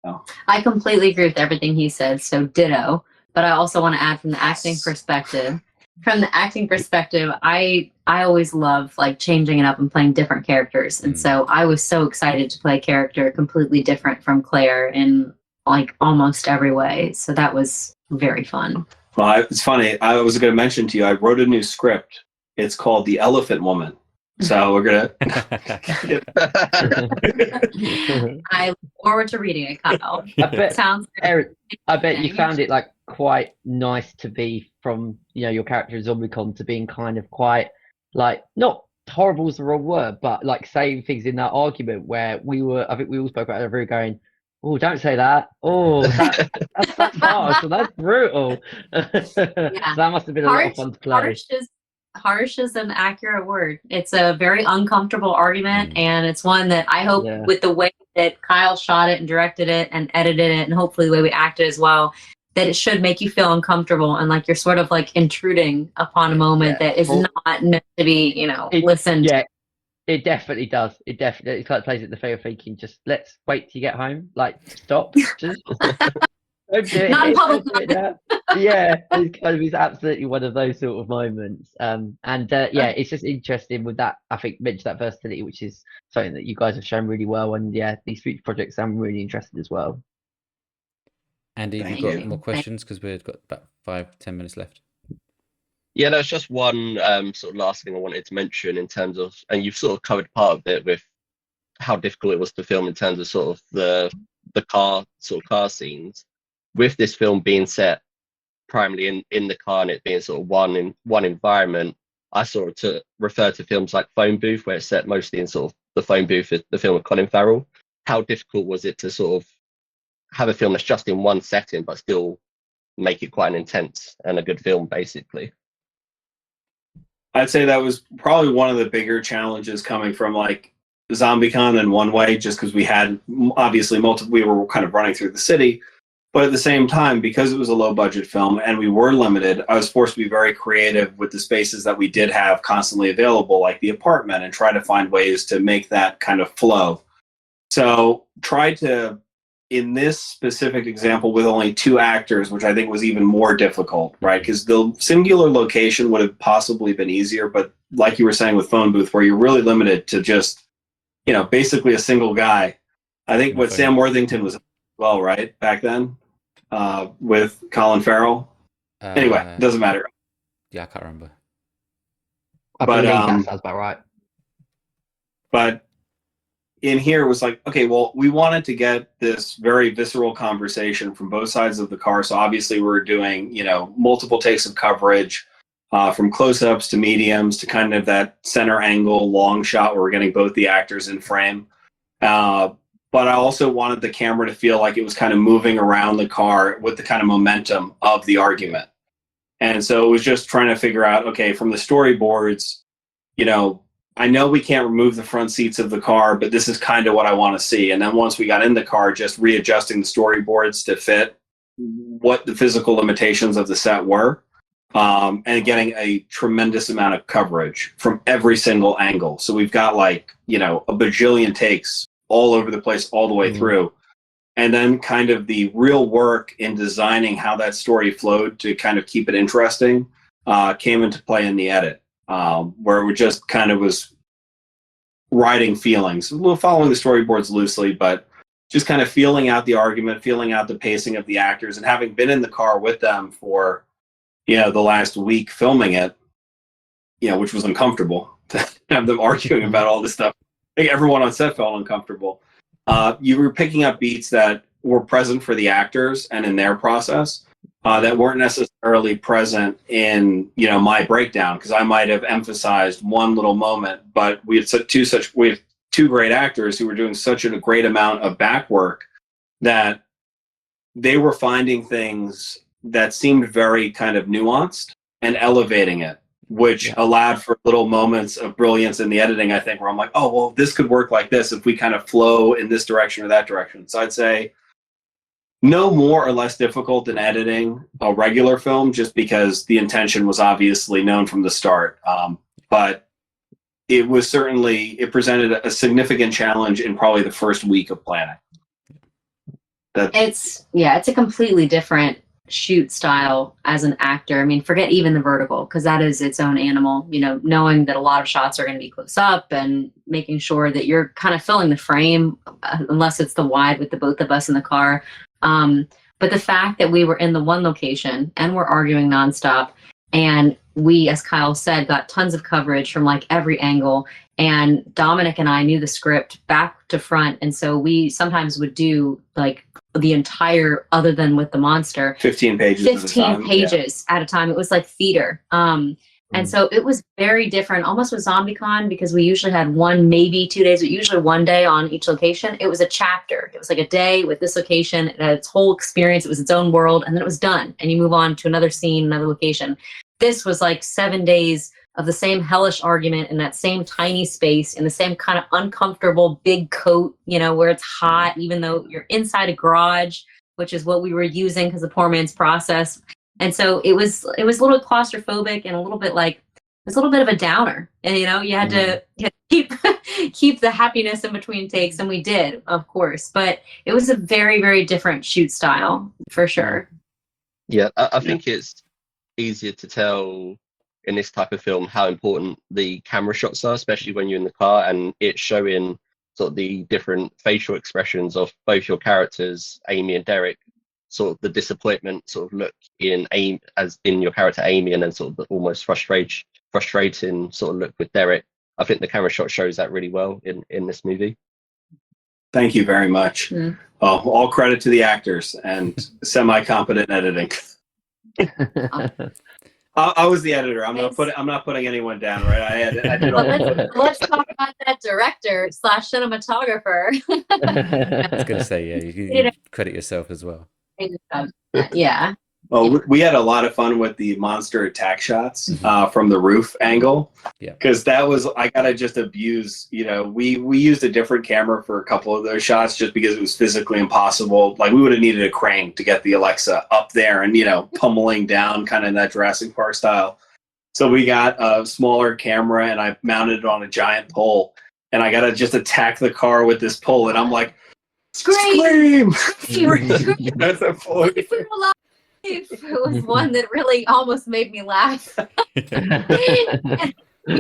So. I completely agree with everything he said, so ditto. But I also want to add from the acting perspective. From the acting perspective, I always love like changing it up and playing different characters. And so I was so excited to play a character completely different from Claire in like almost every way. So that was very fun. Well, it's funny. I was going to mention to you, I wrote a new script. It's called The Elephant Woman. So we're going to... I look forward to reading it, Kyle. Erin, I bet you found it like quite nice to be from, your character in ZombieCon to being kind of quite like, not horrible is the wrong word, but like saying things in that argument where I think we all spoke about it, we were going, oh, don't say that. Oh, that's harsh. That's brutal. So that must have been a lot of fun to play. Harsh is an accurate word. It's a very uncomfortable argument, and it's one that I hope with the way that Kyle shot it and directed it and edited it, and hopefully the way we acted as well, that it should make you feel uncomfortable and like you're sort of like intruding upon a moment that is not meant to be, listened. Yeah, it definitely does. It definitely kind of plays at the fair thinking. Just let's wait till you get home. Like, stop. Just... Don't do it. Not in public. Don't do it now. Yeah, it's absolutely one of those sort of moments. Yeah, it's just interesting with that. I think mentioned that versatility, which is something that you guys have shown really well. And yeah, these future projects I'm really interested as well. Andy, have you got more questions? Because we've got about 5-10 minutes left. Yeah, there's just one sort of last thing I wanted to mention in terms of, and you've sort of covered part of it with how difficult it was to film in terms of sort of the car scenes. With this film being set primarily in the car and it being sort of one environment, I sort of refer to films like Phone Booth, where it's set mostly in sort of the phone booth, the film with Colin Farrell. How difficult was it to sort of have a film that's just in one setting but still make it quite an intense and a good film, basically? I'd say that was probably one of the bigger challenges coming from like ZombieCon in one way, just because we had obviously we were kind of running through the city, but at the same time, because it was a low budget film and we were limited, I was forced to be very creative with the spaces that we did have constantly available, like the apartment, and try to find ways to make that kind of flow. So tried to, in this specific example with only 2 actors, which I think was even more difficult, right? Because the singular location would have possibly been easier, but like you were saying with Phone Booth, where you're really limited to just, basically a single guy. I think what Sam Worthington was, well, right, back then, with Colin Farrell. Anyway, doesn't matter. Yeah, I can't remember. I believe that sounds about right. But in here it was like, okay, well, we wanted to get this very visceral conversation from both sides of the car. So obviously we're doing, multiple takes of coverage, from close-ups to mediums to kind of that center angle long shot where we're getting both the actors in frame. But I also wanted the camera to feel like it was kind of moving around the car with the kind of momentum of the argument. And so it was just trying to figure out, okay, from the storyboards, I know we can't remove the front seats of the car, but this is kind of what I want to see. And then once we got in the car, just readjusting the storyboards to fit what the physical limitations of the set were, and getting a tremendous amount of coverage from every single angle. So we've got a bajillion takes all over the place, all the way through. And then kind of the real work in designing how that story flowed to kind of keep it interesting came into play in the edit. Where we just kind of was writing feelings, following the storyboards loosely, but just kind of feeling out the argument, feeling out the pacing of the actors, and having been in the car with them for, the last week filming it, which was uncomfortable to have them arguing about all this stuff. I think everyone on set felt uncomfortable. You were picking up beats that were present for the actors and in their process, that weren't necessarily present in my breakdown, because I might have emphasized one little moment, but we have two great actors who were doing such a great amount of back work that they were finding things that seemed very kind of nuanced and elevating it, which allowed for little moments of brilliance in the editing, I think, where I'm like, oh, well, this could work like this if we kind of flow in this direction or that direction. So I'd say no more or less difficult than editing a regular film, just because the intention was obviously known from the start. But it was it presented a significant challenge in probably the first week of planning. It's a completely different shoot style as an actor. I mean, forget even the vertical, because that is its own animal, knowing that a lot of shots are going to be close up and making sure that you're kind of filling the frame, unless it's the wide with the both of us in the car. But the fact that we were in the one location and we're arguing nonstop, and we, as Kyle said, got tons of coverage from like every angle, and Dominic and I knew the script back to front, and so we sometimes would do like the entire, other than with the monster, 15 pages at a time. It was like theater. And so it was very different, almost with ZombieCon, because we usually had 1, maybe 2 days, but usually 1 day on each location. It was a chapter. It was like a day with this location. It had its whole experience. It was its own world. And then it was done. And you move on to another scene, another location. This was like 7 days of the same hellish argument in that same tiny space, in the same kind of uncomfortable big coat, where it's hot, even though you're inside a garage, which is what we were using because the poor man's process. And so it was a little claustrophobic and a little bit like was a little bit of a downer, and you had to keep the happiness in between takes, and we did, of course, but it was a very, very different shoot style for sure. Yeah, I think it's easier to tell in this type of film how important the camera shots are, especially when you're in the car and it's showing sort of the different facial expressions of both your characters, Amy and Derek, sort of the disappointment sort of look in Amy, as in your character Amy, and then sort of the almost frustrating sort of look with Derek. I think the camera shot shows that really well in this movie. Thank you very much. All credit to the actors and semi-competent editing. I was the editor. I'm not putting anyone down, right? I did all. Let's talk about that director / cinematographer. I was going to say, yeah, you credit yourself as well. Yeah. Well, we had a lot of fun with the monster attack shots from the roof angle. Yeah. Because that was, I gotta just abuse, we used a different camera for a couple of those shots just because it was physically impossible. Like we would have needed a crane to get the Alexa up there and, pummeling down kind of in that Jurassic Park style. So we got a smaller camera and I mounted it on a giant pole and I gotta just attack the car with this pole and I'm like, scream! That's a point. It was one that really almost made me laugh. We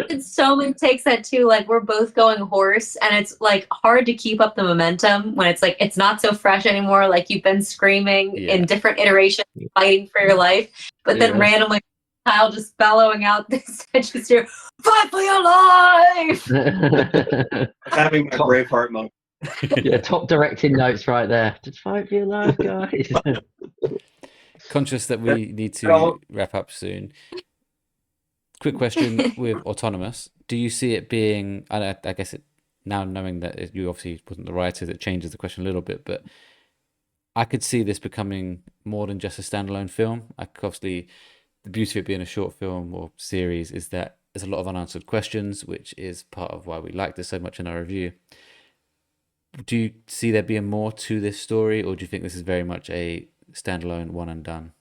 did so many takes that too, like we're both going hoarse and it's like hard to keep up the momentum when it's like it's not so fresh anymore, like you've been screaming in different iterations, fighting for your life, but then randomly Kyle just bellowing out this just here, fight for your life. Having my Braveheart moment. Top directing notes right there. Just fight for your life, guys. Conscious that we need to wrap up soon. Quick question with Autonomous. Do you see it being, I guess now knowing that you obviously wasn't the writer, that changes the question a little bit, but I could see this becoming more than just a standalone film. Obviously, the beauty of it being a short film or series is that there's a lot of unanswered questions, which is part of why we liked it so much in our review. Do you see there being more to this story, or do you think this is very much a standalone one and done?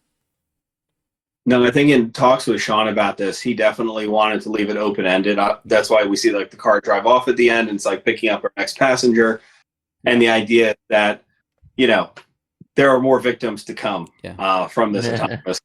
No, I think in talks with Sean about this, he definitely wanted to leave it open-ended. That's why we see like the car drive off at the end and it's like picking up our next passenger, and the idea that there are more victims to come from this autonomous.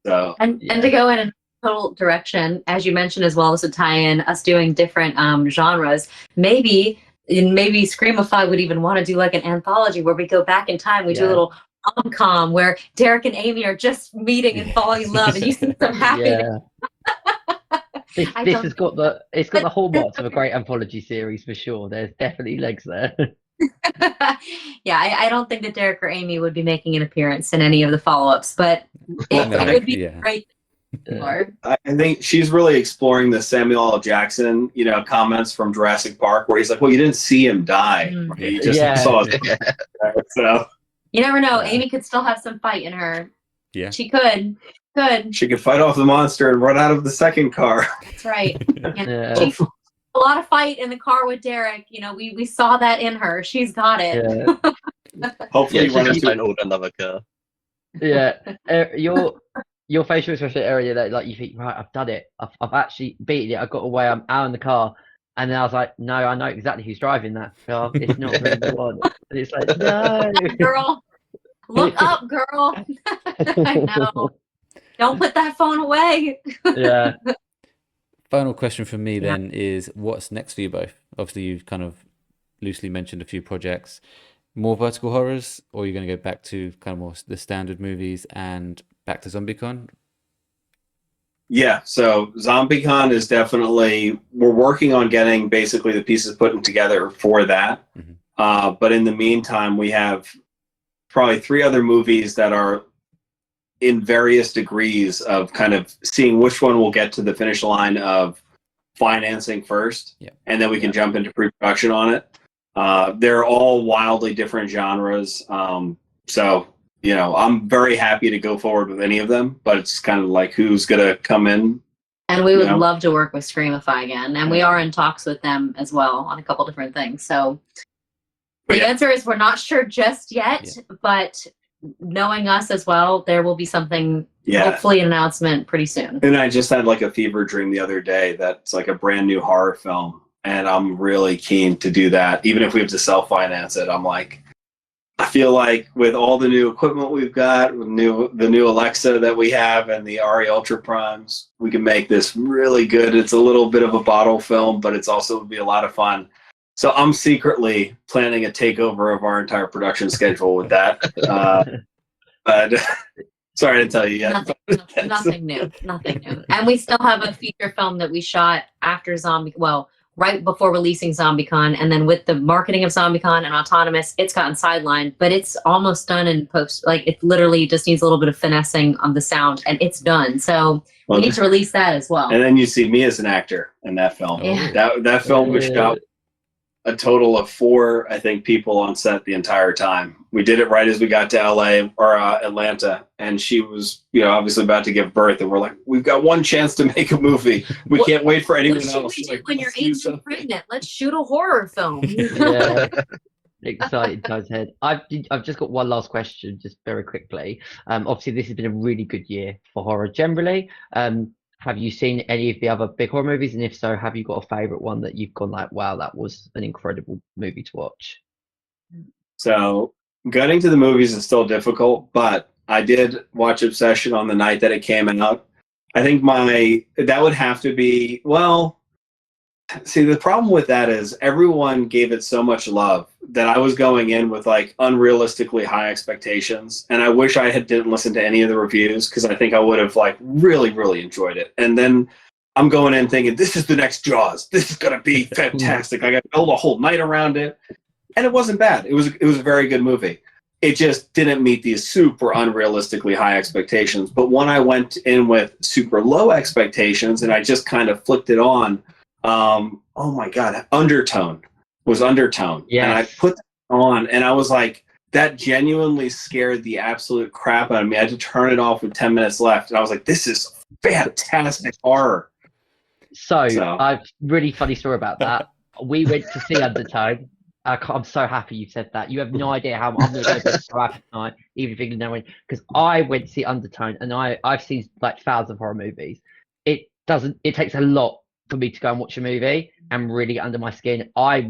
So and to go in a total direction, as you mentioned, as well as to tie in us doing different genres, maybe Screamify would even want to do like an anthology where we go back in time, we do a little rom-com where Derek and Amy are just meeting and falling in love, and you see them happy. This has got the hallmarks of a great anthology series for sure. There's definitely legs there. I don't think that Derek or Amy would be making an appearance in any of the follow-ups, but it would be great. I think she's really exploring the Samuel L. Jackson, comments from Jurassic Park, where he's like, "Well, you didn't see him die; you just saw it." So you never know. Amy could still have some fight in her. Yeah, she could. She could fight off the monster and run out of the second car. That's right. A lot of fight in the car with Derek. We saw that in her. She's got it. Yeah. Hopefully, she can hold another car. Yeah, your facial expression area that like you think, right, I've done it. I've actually beaten it. I got away. I'm out in the car, and then I was like, no, I know exactly who's driving that car. It's not really the one. And it's like, no, girl, look up, girl. I know. Don't put that phone away. Yeah. Final question from me then is, what's next for you both? Obviously, you've kind of loosely mentioned a few projects. More vertical horrors, or are you going to go back to kind of more the standard movies and back to ZombieCon? Yeah, so ZombieCon is definitely, we're working on getting basically the pieces put together for that. But in the meantime, we have probably 3 other movies that are in various degrees of kind of seeing which one will get to the finish line of financing first, and then we can jump into pre-production on it. They're all wildly different genres. So, I'm very happy to go forward with any of them, but it's kind of like who's going to come in. And we would love to work with Screamify again. And we are in talks with them as well on a couple different things. So the answer is we're not sure just yet, but knowing us as well, there will be something, Yeah. hopefully an announcement pretty soon. And I just had like a fever dream the other day that's like a brand new horror film. And I'm really keen to do that. Even if we have to self-finance it, I'm like, I feel like with all the new equipment we've got, with the new Alexa that we have and the RE Ultra Primes, we can make this really good. It's a little bit of a bottle film, but it's also would be a lot of fun. So I'm secretly planning a takeover of our entire production schedule with that. But sorry to tell you yet. Nothing new. And we still have a feature film that we shot after right before releasing ZombieCon, and then with the marketing of ZombieCon and Autonomous, it's gotten sidelined, but it's almost done in post. Like, it literally just needs a little bit of finessing on the sound, and it's done. So we need to release that as well. And then you see me as an actor in that film. Yeah. That film was shot a total of 4, I think, people on set the entire time. We did it right as we got to LA or Atlanta, and she was, obviously about to give birth, and we're like, we've got one chance to make a movie. We can't wait for anyone else. When you're 8 months pregnant, let's shoot a horror film. Yeah. Exciting times ahead. I've just got one last question, just very quickly. Obviously, this has been a really good year for horror generally. Have you seen any of the other big horror movies? And if so, have you got a favorite one that you've gone like, wow, that was an incredible movie to watch? So getting to the movies is still difficult, but I did watch Obsession on the night that it came out. I think that would have to be, see, the problem with that is everyone gave it so much love that I was going in with like unrealistically high expectations. And I wish I didn't listen to any of the reviews, because I think I would have like really, really enjoyed it. And then I'm going in thinking, this is the next Jaws. This is going to be fantastic. I got to build a whole night around it. And it wasn't bad. It was a very good movie. It just didn't meet these super unrealistically high expectations. But when I went in with super low expectations and I just kind of flicked it on, oh my God, Undertone. Yeah. And I put that on and I was like, that genuinely scared the absolute crap out of me. I had to turn it off with 10 minutes left. And I was like, this is fantastic horror. So I've really funny story about that. We went to see Undertone. I'm so happy you said that. You have no idea how I'm going to be so happy tonight, even if you didn't know, because I went to see Undertone, and I've seen like thousands of horror movies. It takes a lot for me to go and watch a movie and really get under my skin. I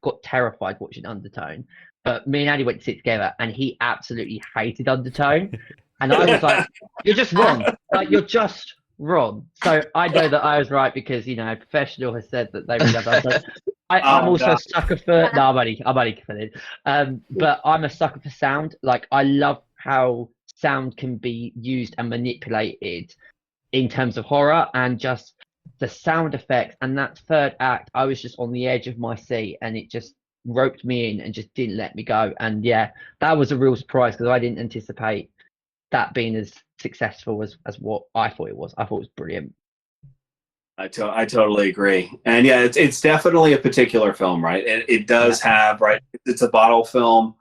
got terrified watching Undertone, but me and Andy went to see it together, and he absolutely hated Undertone, and I was like, "You're just wrong. Like, you're just wrong." So I know that I was right, because a professional has said that they really love Undertone. I'm also a sucker for. No, I'm only kidding. But I'm a sucker for sound. Like, I love how sound can be used and manipulated in terms of horror, and just the sound effects. And that third act, I was just on the edge of my seat, and it just roped me in and just didn't let me go. And yeah, that was a real surprise, because I didn't anticipate that being as successful as what I thought it was. I thought it was brilliant. I totally agree. And yeah, it's definitely a particular film, right? It does have, right, it's a bottle film.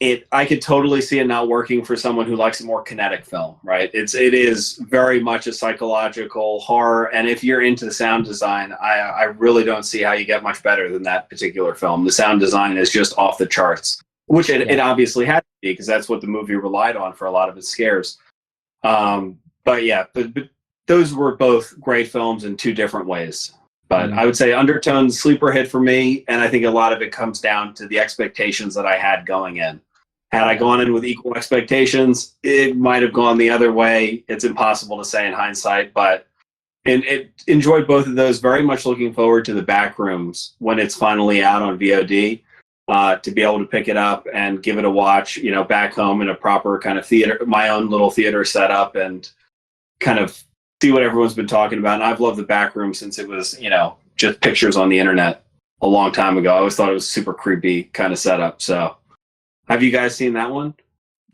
I could totally see it not working for someone who likes a more kinetic film, right? It is very much a psychological horror. And if you're into the sound design, I really don't see how you get much better than that particular film. The sound design is just off the charts, which it obviously had to be, because that's what the movie relied on for a lot of its scares. But yeah, but those were both great films in two different ways. But I would say Undertone's sleeper hit for me, and I think a lot of it comes down to the expectations that I had going in. Had I gone in with equal expectations, it might have gone the other way. It's impossible to say in hindsight, but enjoyed both of those. Very much looking forward to the Backrooms when it's finally out on VOD, to be able to pick it up and give it a watch, back home in a proper kind of theater, my own little theater setup, and kind of see what everyone's been talking about. And I've loved the Backroom since it was, just pictures on the internet a long time ago. I always thought it was super creepy kind of setup. So have you guys seen that one?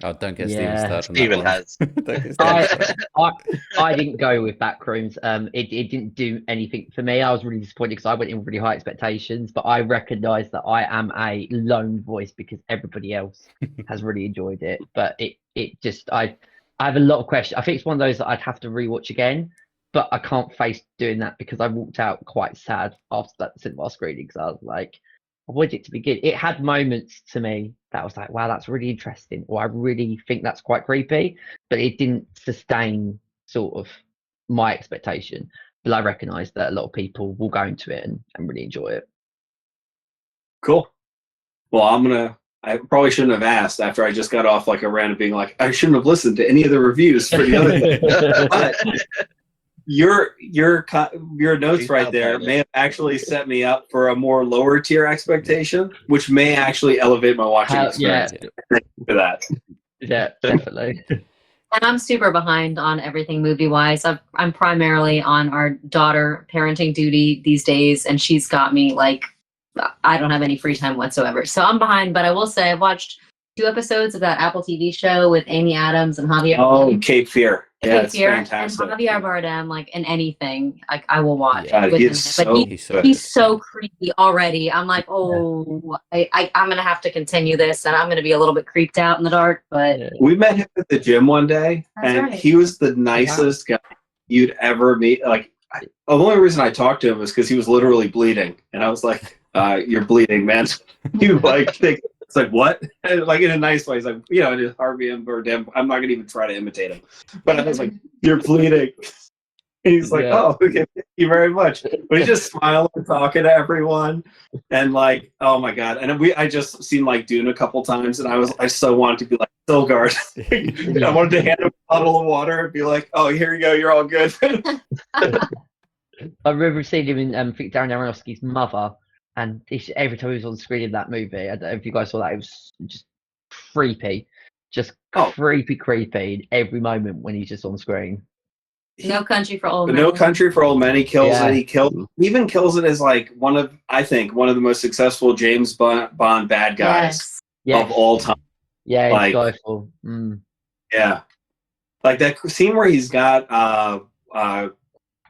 Oh, don't get Steven started. Steven has. I didn't go with Backrooms. It didn't do anything for me. I was really disappointed, because I went in with really high expectations, but I recognise that I am a lone voice, because everybody else has really enjoyed it. But it just, I have a lot of questions. I think it's one of those that I'd have to rewatch again, but I can't face doing that, because I walked out quite sad after that cinema screening, because I was like, I wanted it to be good. It had moments to me that was like, wow, that's really interesting, or I really think that's quite creepy, but it didn't sustain sort of my expectation. But I recognise that a lot of people will go into it and really enjoy it. Cool. Well, I probably shouldn't have asked after I just got off like a rant of being like, I shouldn't have listened to any of the reviews for the other thing. But your notes right there may have actually set me up for a more lower tier expectation, which may actually elevate my watching experience. Yeah. Thank you for that. Yeah, definitely. And I'm super behind on everything movie-wise. I'm primarily on our daughter parenting duty these days, and she's got me like, I don't have any free time whatsoever. So I'm behind, but I will say I've watched 2 episodes of that Apple TV show with Amy Adams and Javier. Oh, Cape Fear. Yeah, Cape it's Fear fantastic. And Javier Bardem, like in anything, like I will watch. Yeah. with He's him. But so he's so creepy already. I'm like, oh, I'm gonna have to continue this, and I'm gonna be a little bit creeped out in the dark. But we met him at the gym one day, That's and right. he was the nicest guy you'd ever meet. Like, the only reason I talked to him was because he was literally bleeding, and I was like, "You're bleeding, man." You like think it's like what? And, like in a nice way. He's like, you know, it is Harvey and Bardem. I'm not gonna even try to imitate him, but I was like, "You're bleeding." And he's like, "Oh, okay, thank you very much." But he's just smiling, talking to everyone, and like, oh my god! And I just seen like Dune a couple times, and I so wanted to be like Stilgard. I wanted to hand him a bottle of water and be like, "Oh, here you go, you're all good." I remember seeing him in Darren Aronofsky's Mother, and every time he was on the screen in that movie, I don't know if you guys saw that, it was just creepy, creepy in every moment when he's just on screen. No Country for Old Men. No Country for Old Men. He kills it. He even kills it as like one of the most successful James Bond bad guys of all time. Yeah, like, joyful. Yeah, like that scene where he's got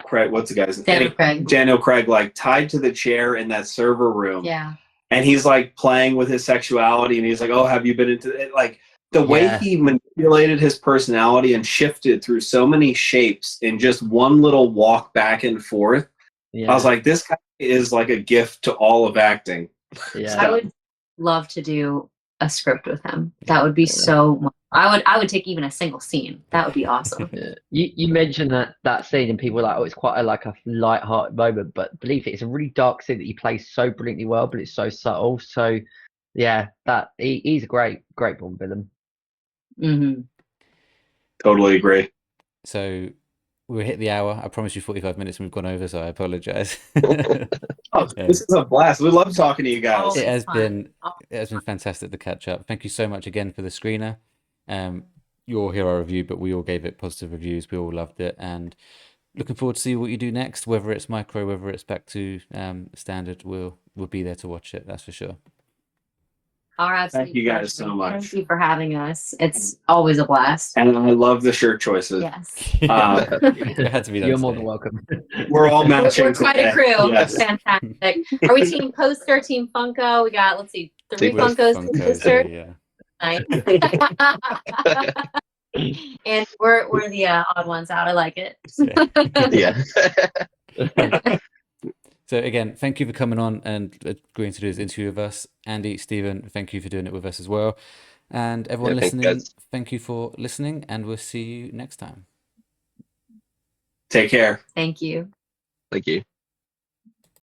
Craig. What's the guy's name? Daniel Craig, like tied to the chair in that server room. Yeah, and he's like playing with his sexuality, and he's like, "Oh, have you been into it?" Like the way he manipulated his personality and shifted through so many shapes in just one little walk back and forth. I was like, this guy is like a gift to all of acting. Yeah, I would love to do a script with him. That would be so much. I would take even a single scene. That would be awesome. You mentioned that scene, and people were like, "Oh, it's quite a light-hearted moment," but believe it, it's a really dark scene that he plays so brilliantly well, but it's so subtle. So, yeah, he's a great Bond villain. Mm-hmm. Totally agree. So we'll hit the hour. I promise you 45 minutes and we've gone over, so I apologize. This is a blast. We love talking to you guys. It has been fantastic to catch up. Thank you so much again for the screener. You all hear our review, but we all gave it positive reviews. We all loved it, and looking forward to see what you do next. Whether it's micro, whether it's back to standard, we'll be there to watch it. That's for sure. All right. Thank you guys so much. Thank you for having us. It's always a blast. And I love the shirt choices. Yes. It had to be done. You're more than welcome. We're all matching. We're quite a crew. Yes. Fantastic. Are we team poster, team Funko? We got, let's see, 3 Funkos, team poster. Yeah. Nice. And we're the odd ones out. I like it. Yeah. So again, thank you for coming on and agreeing to do this interview with us. Andy, Stephen, thank you for doing it with us as well. And everyone listening, thank you for listening, and we'll see you next time. Take care. Thank you. Thank you.